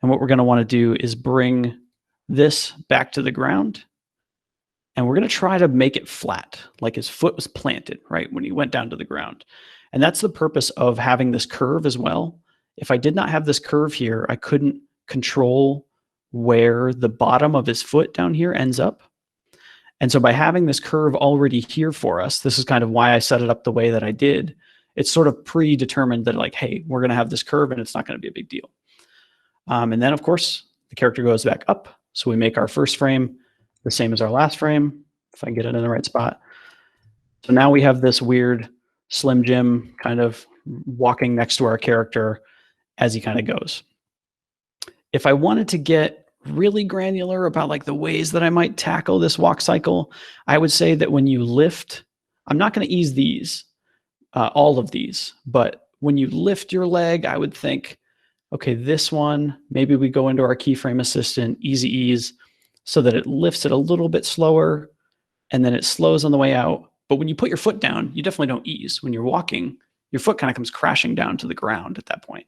And what we're going to want to do is bring this back to the ground. And we're going to try to make it flat, like his foot was planted, right, when he went down to the ground. And that's the purpose of having this curve as well. If I did not have this curve here, I couldn't control where the bottom of his foot down here ends up. And so by having this curve already here for us, this is kind of why I set it up the way that I did. It's sort of predetermined that like, hey, we're going to have this curve and it's not going to be a big deal. And then of course, the character goes back up. So we make our first frame the same as our last frame, if I can get it in the right spot. So now we have this weird Slim Jim kind of walking next to our character. as he kind of goes. If I wanted to get really granular about like the ways that I might tackle this walk cycle, I would say that when you lift, I'm not going to ease these, all of these, but when you lift your leg, I would think, okay, this one, maybe we go into our keyframe assistant, easy ease, so that it lifts it a little bit slower and then it slows on the way out. But when you put your foot down, you definitely don't ease. When you're walking, your foot kind of comes crashing down to the ground at that point.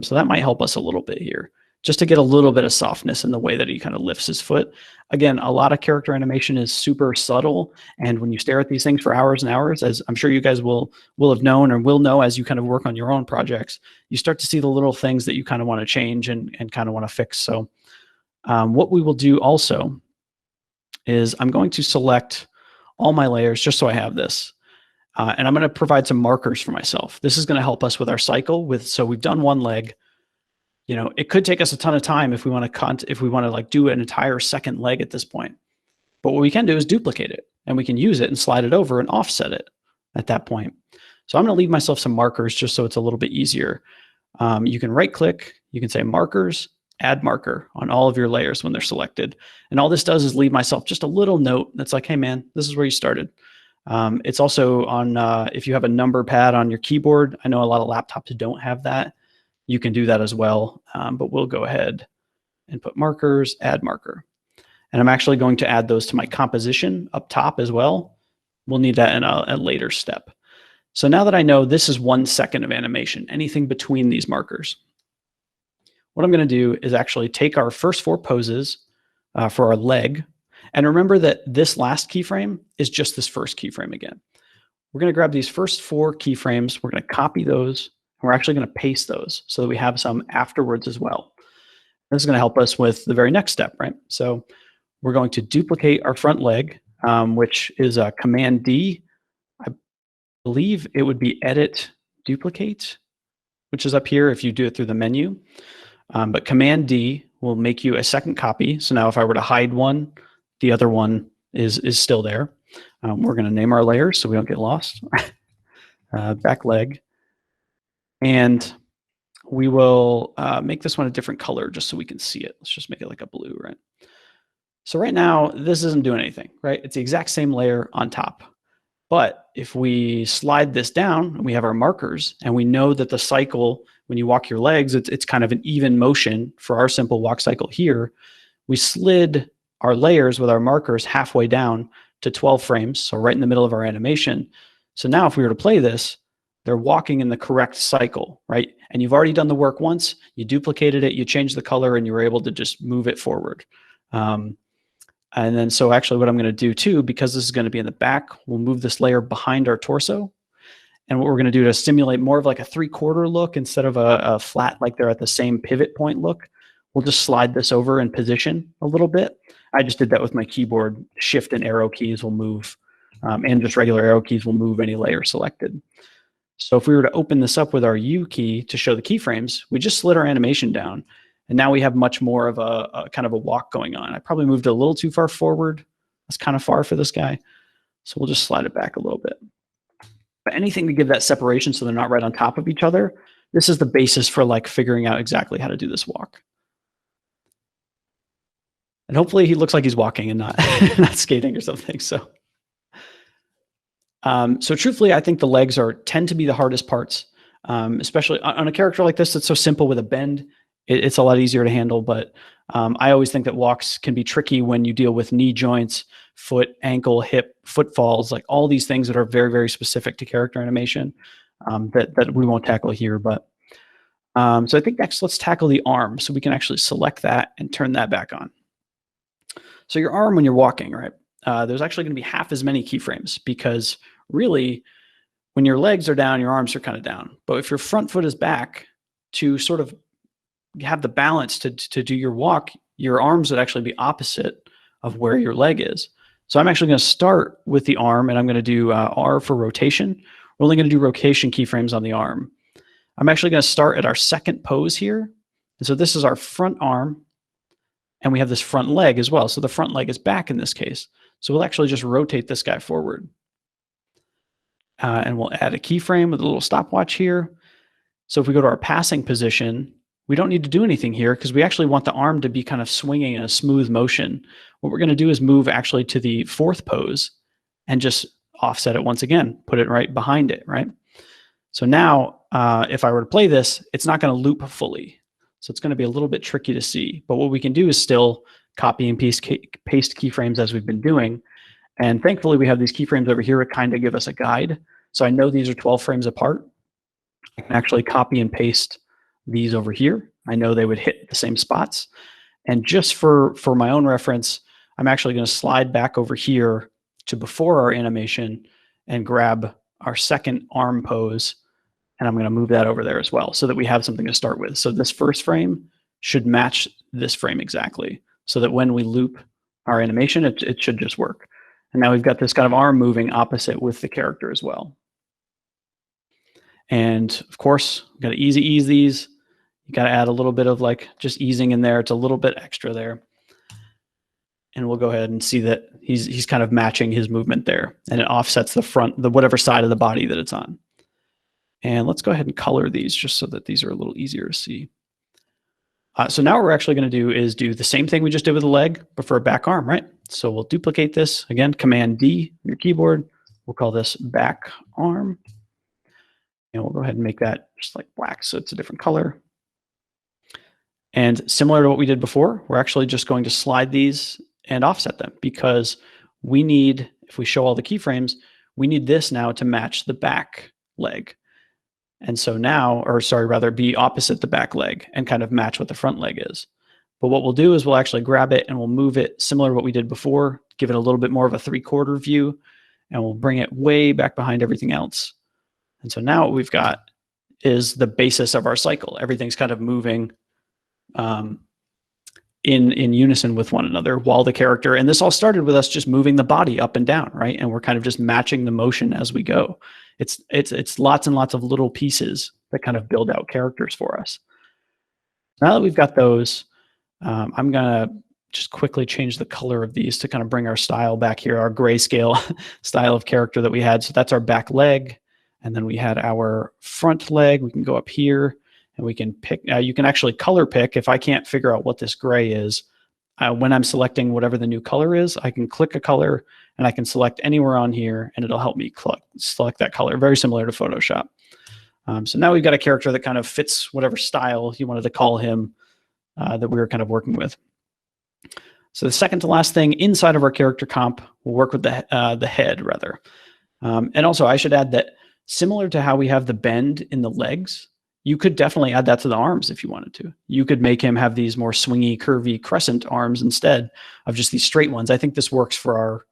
So that might help us a little bit here, just to get a little bit of softness in the way that he kind of lifts his foot. Again, a lot of character animation is super subtle. And when you stare at these things for hours and hours, as I'm sure you guys will have known or will know as you kind of work on your own projects, you start to see the little things that you kind of want to change and kind of want to fix. So what we will do also is I'm going to select all my layers just so I have this. And I'm going to provide some markers for myself. This is going to help us with our cycle. So we've done one leg. You know, it could take us a ton of time if we want to like do an entire second leg at this point. But what we can do is duplicate it, and we can use it and slide it over and offset it at that point. So I'm going to leave myself some markers just so it's a little bit easier. You can right click, you can say markers, add marker on all of your layers when they're selected. And all this does is leave myself just a little note that's like, hey man, this is where you started. It's also on, if you have a number pad on your keyboard, I know a lot of laptops don't have that. You can do that as well, but we'll go ahead and put markers, add marker. And I'm actually going to add those to my composition up top as well. We'll need that in a later step. So now that I know this is 1 second of animation, anything between these markers, what I'm going to do is actually take our first 4 poses for our leg. And remember that this last keyframe is just this first keyframe again. We're going to grab these first 4 keyframes. We're going to copy those. We're actually going to paste those so that we have some afterwards as well. This is going to help us with the very next step, right? So we're going to duplicate our front leg, which is Command D. I believe it would be Edit Duplicate, which is up here if you do it through the menu. But Command D will make you a second copy. So now if I were to hide one, the other one is still there. We're going to name our layers so we don't get lost. Back leg. And we will make this one a different color just so we can see it. Let's just make it like a blue, right? So right now, this isn't doing anything, right? It's the exact same layer on top. But if we slide this down, and we have our markers, and we know that the cycle, when you walk your legs, it's kind of an even motion for our simple walk cycle here. We slid our layers with our markers halfway down to 12 frames, so right in the middle of our animation. So now if we were to play this, they're walking in the correct cycle, right? And you've already done the work once, you duplicated it, you changed the color, and you were able to just move it forward. And then so actually what I'm going to do too, because this is going to be in the back, we'll move this layer behind our torso. And what we're going to do to simulate more of like a 3/4 look instead of a flat, like they're at the same pivot point look, we'll just slide this over in position a little bit. I just did that with my keyboard. Shift and arrow keys will move, and just regular arrow keys will move any layer selected. So if we were to open this up with our U key to show the keyframes, we just slid our animation down. And now we have much more of a kind of a walk going on. I probably moved it a little too far forward. That's kind of far for this guy. So we'll just slide it back a little bit. But anything to give that separation so they're not right on top of each other, this is the basis for like figuring out exactly how to do this walk. And hopefully he looks like he's walking and not, not skating or something. So truthfully, I think the legs tend to be the hardest parts, especially on a character like this that's so simple with a bend. It's a lot easier to handle, but I always think that walks can be tricky when you deal with knee joints, foot, ankle, hip, footfalls, like all these things that are very, very specific to character animation that we won't tackle here. But so I think next let's tackle the arm so we can actually select that and turn that back on. So your arm when you're walking, right? There's actually going to be half as many keyframes because really when your legs are down, your arms are kind of down. But if your front foot is back, to sort of have the balance to do your walk, your arms would actually be opposite of where your leg is. So I'm actually going to start with the arm and I'm going to do R for rotation. We're only going to do rotation keyframes on the arm. I'm actually going to start at our second pose here. And so this is our front arm and we have this front leg as well. So the front leg is back in this case. So we'll actually just rotate this guy forward. And we'll add a keyframe with a little stopwatch here. So if we go to our passing position, we don't need to do anything here because we actually want the arm to be kind of swinging in a smooth motion. What we're going to do is move actually to the fourth pose and just offset it once again, put it right behind it, right? So now if I were to play this, it's not going to loop fully. So it's going to be a little bit tricky to see. But what we can do is still copy and paste keyframes as we've been doing. And thankfully, we have these keyframes over here to kind of give us a guide. So I know these are 12 frames apart. I can actually copy and paste these over here. I know they would hit the same spots. And just for my own reference, I'm actually going to slide back over here to before our animation and grab our second arm pose. And I'm going to move that over there as well so that we have something to start with. So this first frame should match this frame exactly so that when we loop our animation, it should just work. And now we've got this kind of arm moving opposite with the character as well. And of course, got to easy ease these. You got to add a little bit of like just easing in there. It's a little bit extra there. And we'll go ahead and see that he's kind of matching his movement there. And it offsets the front, whatever side of the body that it's on. And let's go ahead and color these just so that these are a little easier to see. So now what we're actually going to do is do the same thing we just did with the leg, but for a back arm, right? So we'll duplicate this. Again, Command D on your keyboard. We'll call this back arm. And we'll go ahead and make that just like black so it's a different color. And similar to what we did before, we're actually just going to slide these and offset them because we need, if we show all the keyframes, we need this now to match the back leg. And so now, or sorry, rather be opposite the back leg and kind of match what the front leg is. But what we'll do is we'll actually grab it and we'll move it similar to what we did before, give it a little bit more of a 3/4 view, and we'll bring it way back behind everything else. And so now what we've got is the basis of our cycle. Everything's kind of moving in unison with one another while the character, and this all started with us just moving the body up and down, right? And we're kind of just matching the motion as we go. It's lots and lots of little pieces that kind of build out characters for us. Now that we've got those, I'm gonna just quickly change the color of these to kind of bring our style back here, our grayscale style of character that we had. So that's our back leg. And then we had our front leg. We can go up here and we can pick, you can actually color pick. If I can't figure out what this gray is, when I'm selecting whatever the new color is, I can click a color and I can select anywhere on here and it'll help me select that color, very similar to Photoshop. So now we've got a character that kind of fits whatever style you wanted to call him that we were kind of working with. So the second to last thing inside of our character comp, we'll work with the head rather. And also I should add that similar to how we have the bend in the legs, you could definitely add that to the arms if you wanted to. You could make him have these more swingy, curvy crescent arms instead of just these straight ones. I think this works for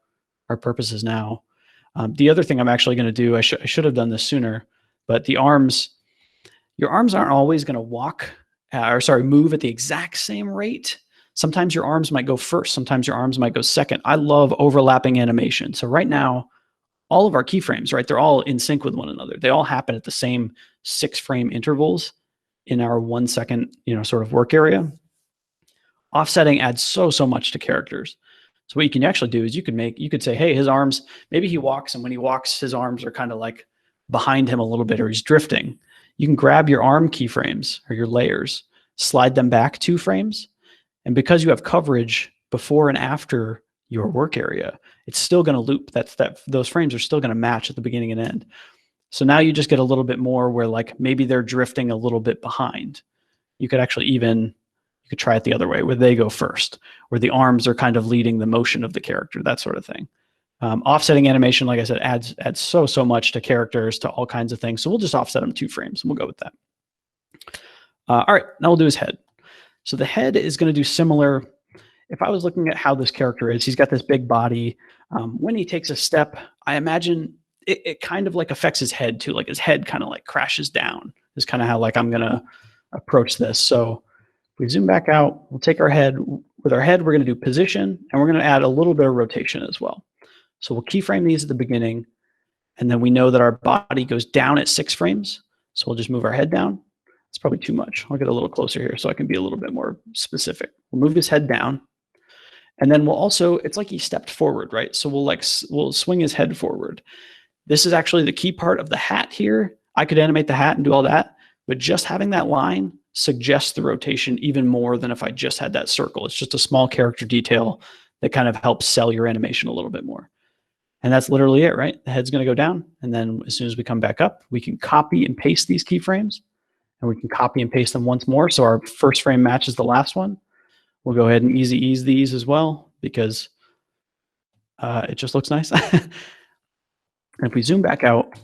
our purposes now. The other thing I'm actually going to do, I should have done this sooner, but the arms, your arms aren't always going to move at the exact same rate. Sometimes your arms might go first. Sometimes your arms might go second. I love overlapping animation. So right now, all of our keyframes, right, they're all in sync with one another. They all happen at the same 6-frame intervals in our 1 second, sort of work area. Offsetting adds so much to characters. So what you can actually do is you could say, hey, his arms, maybe he walks, and when he walks, his arms are kind of like behind him a little bit, or he's drifting. You can grab your arm keyframes or your layers, slide them back 2 frames. And because you have coverage before and after your work area, it's still going to loop. Those frames are still going to match at the beginning and end. So now you just get a little bit more where like maybe they're drifting a little bit behind. You could actually you could try it the other way where they go first, where the arms are kind of leading the motion of the character, that sort of thing. Offsetting animation, like I said, adds so much to characters, to all kinds of things. So we'll just offset them 2 frames and we'll go with that. All right, now we'll do his head. So the head is going to do similar. If I was looking at how this character is, he's got this big body. When he takes a step, I imagine it kind of like affects his head too. Like his head kind of like crashes down is kind of how like I'm going to approach this. So if we zoom back out, we'll take our head. With our head, we're going to do position, and we're going to add a little bit of rotation as well. So we'll keyframe these at the beginning, and then we know that our body goes down at 6 frames. So we'll just move our head down. It's probably too much. I'll get a little closer here so I can be a little bit more specific. We'll move his head down. And then we'll also, it's like he stepped forward, right? So we'll swing his head forward. This is actually the key part of the hat here. I could animate the hat and do all that, But just having that line suggests the rotation even more than if I just had that circle. It's just a small character detail that kind of helps sell your animation a little bit more. And that's literally it, right? The head's going to go down. And then as soon as we come back up, we can copy and paste these keyframes. And we can copy and paste them once more. So our first frame matches the last one. We'll go ahead and easy ease these as well because it just looks nice. And if we zoom back out,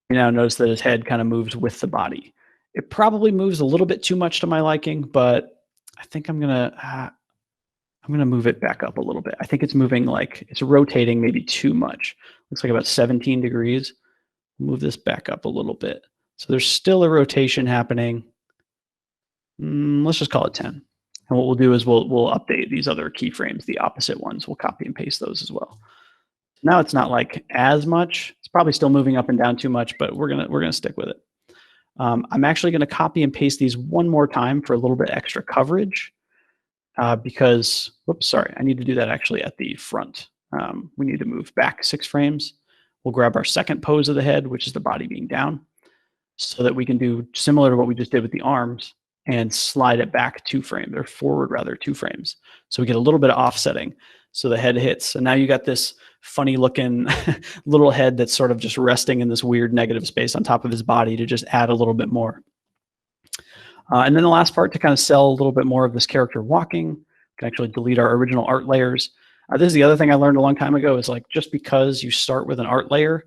you now notice that his head kind of moves with the body. It probably moves a little bit too much to my liking, but I think I'm gonna move it back up a little bit. I think it's moving like it's rotating maybe too much. Looks like about 17 degrees. Move this back up a little bit. So there's still a rotation happening. Let's just call it 10. And what we'll do is we'll update these other keyframes, the opposite ones. We'll copy and paste those as well. Now it's not like as much. It's probably still moving up and down too much, but we're gonna stick with it. I'm actually gonna copy and paste these one more time for a little bit extra coverage because, whoops, sorry, I need to do that actually at the front. We need to move back 6 frames. We'll grab our second pose of the head, which is the body being down, so that we can do similar to what we just did with the arms and slide it back 2 frames, or forward rather 2 frames. So we get a little bit of offsetting. So the head hits. And now you got this funny looking little head that's sort of just resting in this weird negative space on top of his body to just add a little bit more. And then the last part to kind of sell a little bit more of this character walking, we can actually delete our original art layers. This is the other thing I learned a long time ago is like, just because you start with an art layer,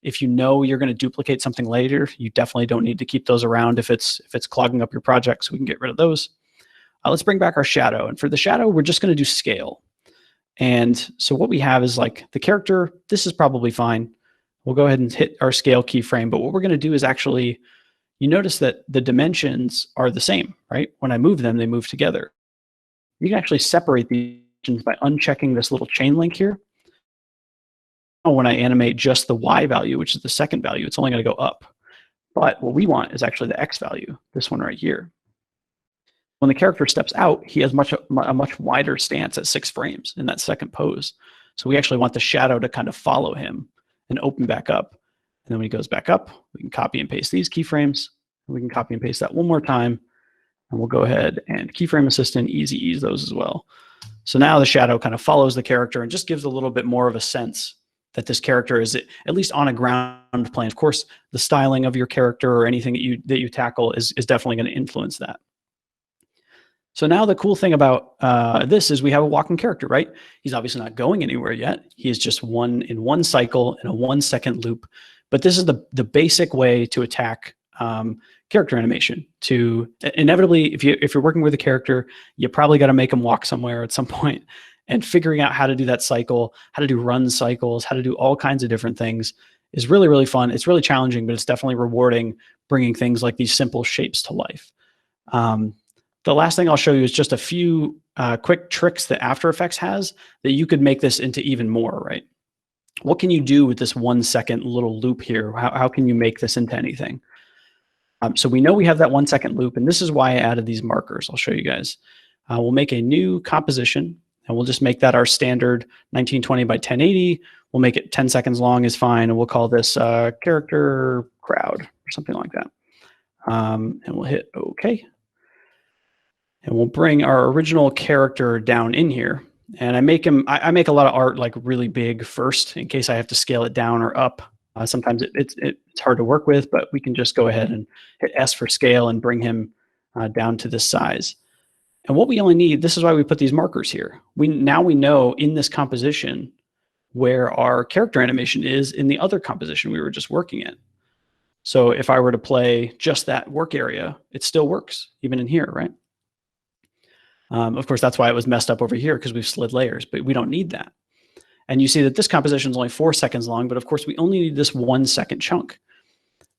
if you know you're going to duplicate something later, you definitely don't need to keep those around if it's clogging up your project, so we can get rid of those. Let's bring back our shadow. And for the shadow, we're just going to do scale. And so what we have is like the character, this is probably fine. We'll go ahead and hit our scale keyframe. But what we're going to do is actually, you notice that the dimensions are the same, right? When I move them, they move together. You can actually separate these by unchecking this little chain link here. When I animate just the Y value, which is the second value, it's only going to go up. But what we want is actually the X value, this one right here. When the character steps out, he has a much wider stance at 6 frames in that second pose. So we actually want the shadow to kind of follow him and open back up. And then when he goes back up, we can copy and paste these keyframes. We can copy and paste that one more time. And we'll go ahead and keyframe assistant, easy ease those as well. So now the shadow kind of follows the character and just gives a little bit more of a sense that this character is at least on a ground plane. Of course, the styling of your character or anything that you tackle is definitely going to influence that. So now the cool thing about this is we have a walking character, right? He's obviously not going anywhere yet. He is just in one cycle in a 1-second loop. But this is the basic way to attack character animation. To inevitably, if you're working with a character, you probably got to make him walk somewhere at some point. And figuring out how to do that cycle, how to do run cycles, how to do all kinds of different things is really, really fun. It's really challenging, but it's definitely rewarding, bringing things like these simple shapes to life. The last thing I'll show you is just a few quick tricks that After Effects has that you could make this into even more, right? What can you do with this 1-second little loop here? How can you make this into anything? So we know we have that 1-second loop, and this is why I added these markers. I'll show you guys. We'll make a new composition, and we'll just make that our standard 1920 by 1080. We'll make it 10 seconds long is fine, and we'll call this character crowd or something like that. And we'll hit OK. And we'll bring our original character down in here. And I make a lot of art like really big first in case I have to scale it down or up. Sometimes it's hard to work with, but we can just go ahead and hit S for scale and bring him down to this size. And what we only need, this is why we put these markers here. Now we know in this composition where our character animation is in the other composition we were just working in. So if I were to play just that work area, it still works, even in here, right? Of course, that's why it was messed up over here, because we've slid layers, but we don't need that. And you see that this composition is only 4 seconds long, but of course, we only need this 1-second chunk.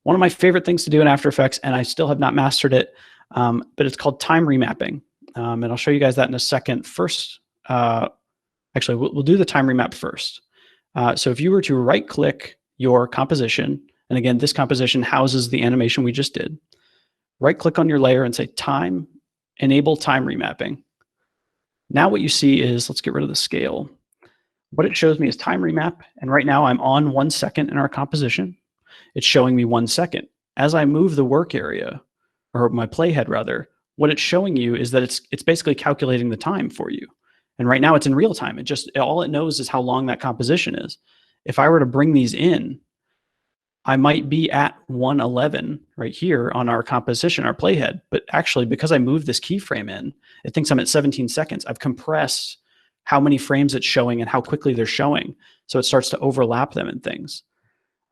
One of my favorite things to do in After Effects, and I still have not mastered it, but it's called time remapping. And I'll show you guys that in a second. First, actually, we'll do the time remap first. So if you were to right-click your composition, and again, this composition houses the animation we just did, right-click on your layer and say Time, Enable Time Remapping. Now what you see is, let's get rid of the scale. What it shows me is time remap, and right now I'm on 1 second in our composition. It's showing me 1 second. as I move the work area, or my playhead rather, what it's showing you is that it's basically calculating the time for you. And right now it's in real time. All it knows is how long that composition is. If I were to bring these in, I might be at 111 right here on our composition, our playhead. But actually, because I moved this keyframe in, it thinks I'm at 17 seconds. I've compressed how many frames it's showing and how quickly they're showing. So it starts to overlap them and things.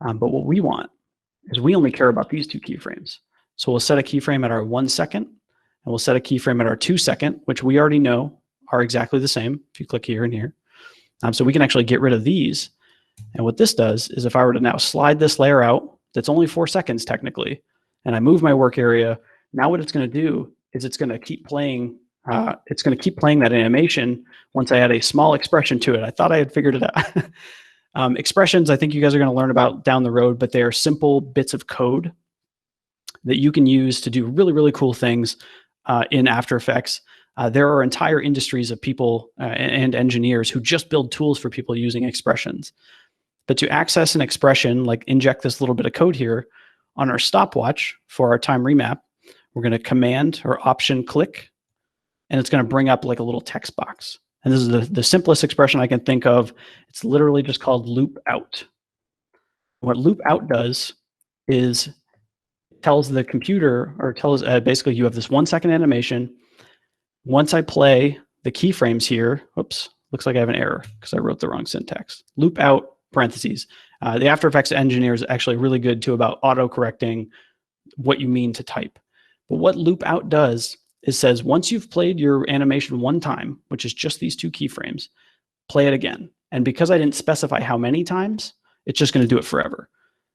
But what we want is we only care about these two keyframes. So we'll set a keyframe at our 1 second, and we'll set a keyframe at our 2 second, which we already know are exactly the same if you click here and here. So we can actually get rid of these. And what this does is if I were to now slide this layer out, that's only 4 seconds technically, and I move my work area, now what it's going to do is it's going to keep playing. It's going to keep playing that animation once I add a small expression to it. I thought I had figured it out. Expressions, I think you guys are going to learn about down the road, but they are simple bits of code that you can use to do really, really cool things in After Effects. There are entire industries of people and engineers who just build tools for people using expressions. But to access an expression, like inject this little bit of code here on our stopwatch for our time remap, we're going to Command or Option click, and it's going to bring up like a little text box. And this is the simplest expression I can think of. It's literally just called loop out. What loop out does is it tells the computer, or tells basically you have this 1 second animation. Once I play the keyframes here, oops, looks like I have an error because I wrote the wrong syntax. Loop out, parentheses. The After Effects engineer is actually really good too about auto-correcting what you mean to type. But what loop out does is says, once you've played your animation one time, which is just these two keyframes, play it again. And because I didn't specify how many times, it's just going to do it forever.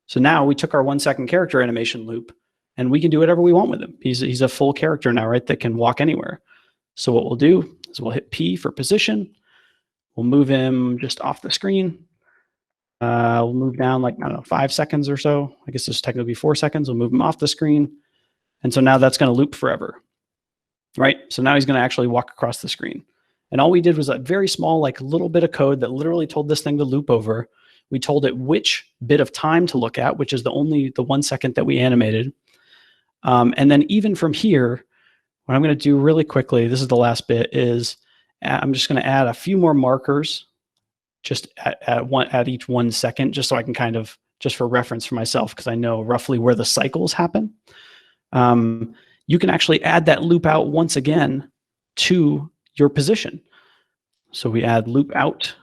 So now we took our 1 second character animation loop, and we can do whatever we want with him. He's a full character now, right, that can walk anywhere. So what we'll do is we'll hit P for position. We'll move him just off the screen. We'll move down like, I don't know, 5 seconds or so. I guess this is technically 4 seconds. We'll move him off the screen. And so now that's going to loop forever, right? So now he's going to actually walk across the screen. And all we did was a very small, like little bit of code that literally told this thing to loop over. We told it which bit of time to look at, which is the 1 second that we animated. And then even from here, what I'm going to do really quickly, this is the last bit, is I'm just going to add a few more markers just at each 1 second, just so I can kind of, just for reference for myself, because I know roughly where the cycles happen. You can actually add that loop out once again to your position. So we add loop out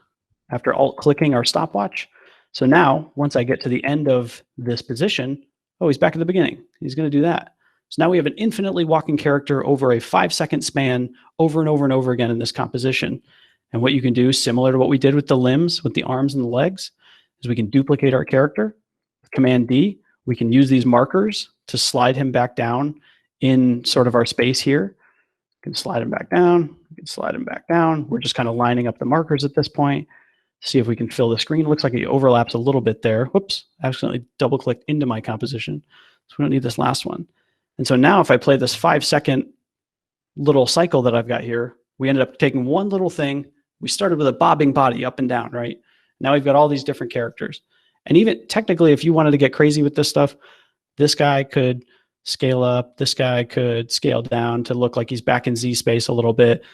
after alt-clicking our stopwatch. So now, once I get to the end of this position, oh, he's back at the beginning. He's going to do that. So now we have an infinitely walking character over a 5 second span over and over and over again in this composition. And what you can do, similar to what we did with the limbs, with the arms and the legs, is we can duplicate our character. Command D, we can use these markers to slide him back down in sort of our space here. We can slide him back down. We can slide him back down. We're just kind of lining up the markers at this point. See if we can fill the screen. It looks like he overlaps a little bit there. Whoops, I accidentally double-clicked into my composition. So we don't need this last one. And so now if I play this 5 second little cycle that I've got here, we ended up taking one little thing. We started with a bobbing body up and down, right? Now we've got all these different characters. And even technically, if you wanted to get crazy with this stuff, this guy could scale up. This guy could scale down to look like he's back in Z space a little bit.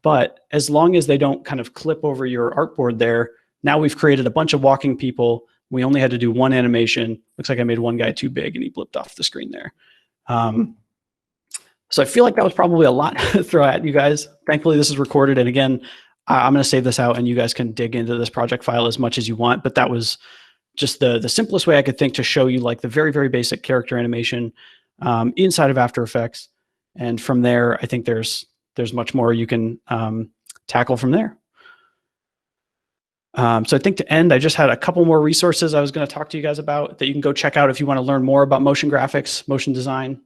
But as long as they don't kind of clip over your artboard there, now we've created a bunch of walking people. We only had to do one animation. Looks like I made one guy too big and he blipped off the screen there. So I feel like that was probably a lot to throw at you guys. Thankfully, this is recorded. And again, I'm going to save this out and you guys can dig into this project file as much as you want. But that was just the simplest way I could think to show you like the very, very basic character animation inside of After Effects. And from there, I think there's much more you can tackle from there. So I think to end, I just had a couple more resources I was going to talk to you guys about that you can go check out if you want to learn more about motion graphics, motion design.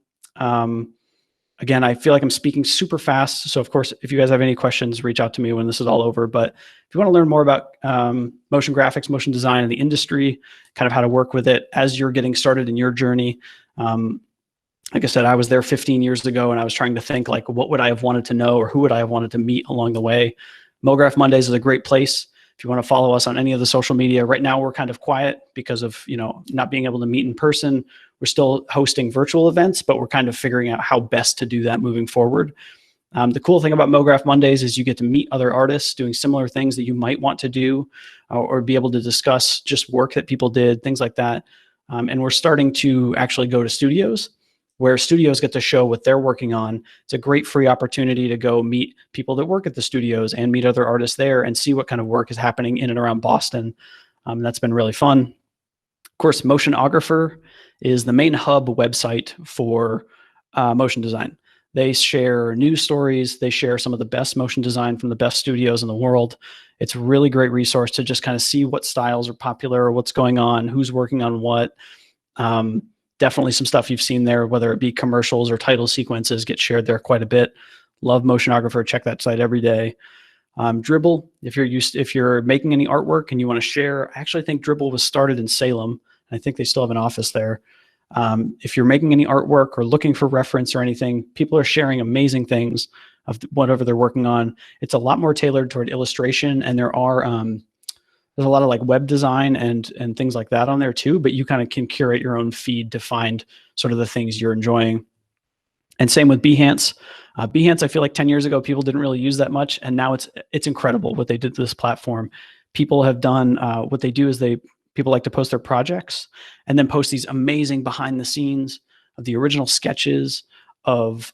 Again, I feel like I'm speaking super fast. So of course, if you guys have any questions, reach out to me when this is all over. But if you want to learn more about motion graphics, motion design in the industry, kind of how to work with it as you're getting started in your journey. Like I said, I was there 15 years ago and I was trying to think like, what would I have wanted to know or who would I have wanted to meet along the way? Mograph Mondays is a great place If you want to follow us on any of the social media, right now we're kind of quiet because of, not being able to meet in person. We're still hosting virtual events, but we're kind of figuring out how best to do that moving forward. The cool thing about Mograph Mondays is you get to meet other artists doing similar things that you might want to do, or be able to discuss just work that people did, things like that. And we're starting to actually go to studios where studios get to show what they're working on. It's a great free opportunity to go meet people that work at the studios and meet other artists there and see what kind of work is happening in and around Boston. That's been really fun. Of course, Motionographer is the main hub website for motion design. They share news stories. They share some of the best motion design from the best studios in the world. It's a really great resource to just kind of see what styles are popular, what's going on, who's working on what. Definitely some stuff you've seen there, whether it be commercials or title sequences, get shared there quite a bit. Love Motionographer. Check that site every day. Dribble, if you're making any artwork and you want to share, I actually think Dribble was started in Salem. I think they still have an office there. If you're making any artwork or looking for reference or anything, people are sharing amazing things of whatever they're working on. It's a lot more tailored toward illustration, and there's a lot of like web design and things like that on there too, but you kind of can curate your own feed to find sort of the things you're enjoying. And same with Behance. Behance, I feel like 10 years ago, people didn't really use that much, and now it's incredible what they did to this platform. People have done, what they do is people like to post their projects and then post these amazing behind the scenes of the original sketches, of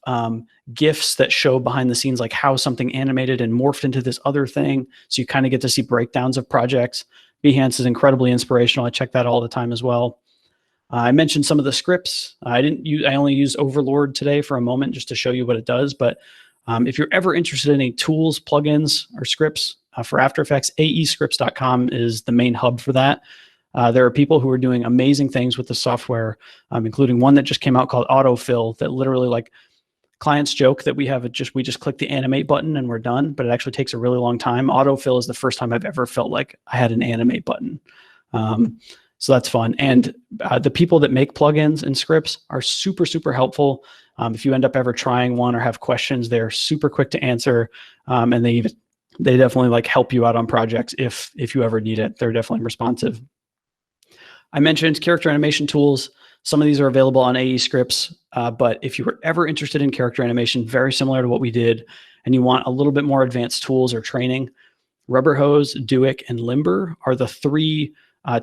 GIFs that show behind the scenes, like how something animated and morphed into this other thing. So you kind of get to see breakdowns of projects. Behance is incredibly inspirational. I check that all the time as well. I mentioned some of the scripts. I only used Overlord today for a moment just to show you what it does. But if you're ever interested in any tools, plugins, or scripts for After Effects, aescripts.com is the main hub for that. There are people who are doing amazing things with the software, including one that just came out called Autofill, that literally, like, clients joke that we just click the animate button and we're done, but it actually takes a really long time. Autofill is the first time I've ever felt like I had an animate button. So that's fun. And the people that make plugins and scripts are super, super helpful. If you end up ever trying one or have questions, they're super quick to answer. And they definitely like help you out on projects if you ever need it. They're definitely responsive. I mentioned character animation tools. Some of these are available on AE Scripts, but if you were ever interested in character animation, very similar to what we did, and you want a little bit more advanced tools or training, Rubber Hose, Duik, and Limber are the three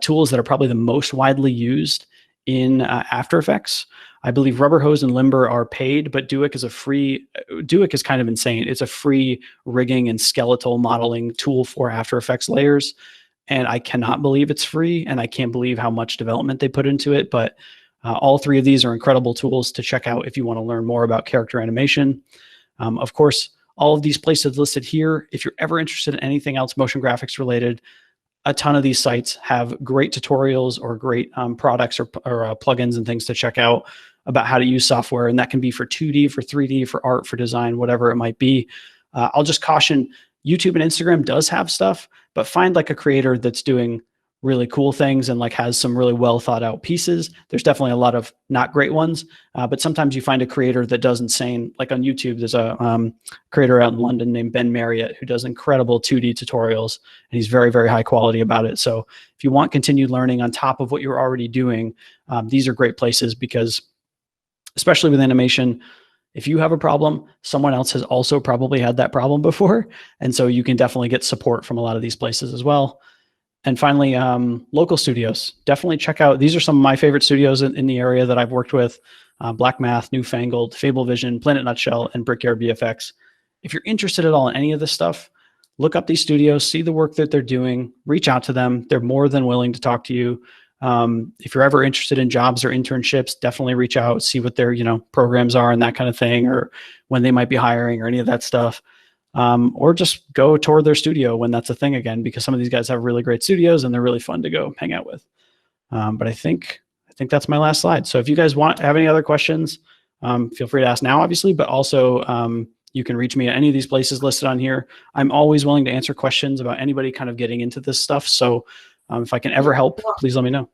tools that are probably the most widely used in After Effects. I believe Rubber Hose and Limber are paid, but Duik is a free. Duik is kind of insane. It's a free rigging and skeletal modeling tool for After Effects layers. And I cannot believe it's free, and I can't believe how much development they put into it. But all three of these are incredible tools to check out if you want to learn more about character animation. Of course, all of these places listed here, if you're ever interested in anything else motion graphics related, a ton of these sites have great tutorials or great products or plugins and things to check out about how to use software. And that can be for 2D, for 3D, for art, for design, whatever it might be. I'll just caution, YouTube and Instagram does have stuff, but find like a creator that's doing really cool things and like has some really well thought out pieces. There's definitely a lot of not great ones, but sometimes you find a creator that does insane. Like on YouTube, there's a creator out in London named Ben Marriott who does incredible 2D tutorials, and he's very, very high quality about it. So if you want continued learning on top of what you're already doing, these are great places, because especially with animation, if you have a problem, someone else has also probably had that problem before. And so you can definitely get support from a lot of these places as well. And finally, local studios. Definitely check out, these are some of my favorite studios in the area that I've worked with. Black Math, Newfangled, Fable Vision, Planet Nutshell, and Brickyard VFX. If you're interested at all in any of this stuff, look up these studios, see the work that they're doing, reach out to them. They're more than willing to talk to you. If you're ever interested in jobs or internships, definitely reach out, see what their programs are and that kind of thing, or when they might be hiring or any of that stuff. Or just go toward their studio when that's a thing again, because some of these guys have really great studios and they're really fun to go hang out with. But I think that's my last slide. So if you guys have any other questions, feel free to ask now, obviously, but also you can reach me at any of these places listed on here. I'm always willing to answer questions about anybody kind of getting into this stuff. So if I can ever help, please let me know.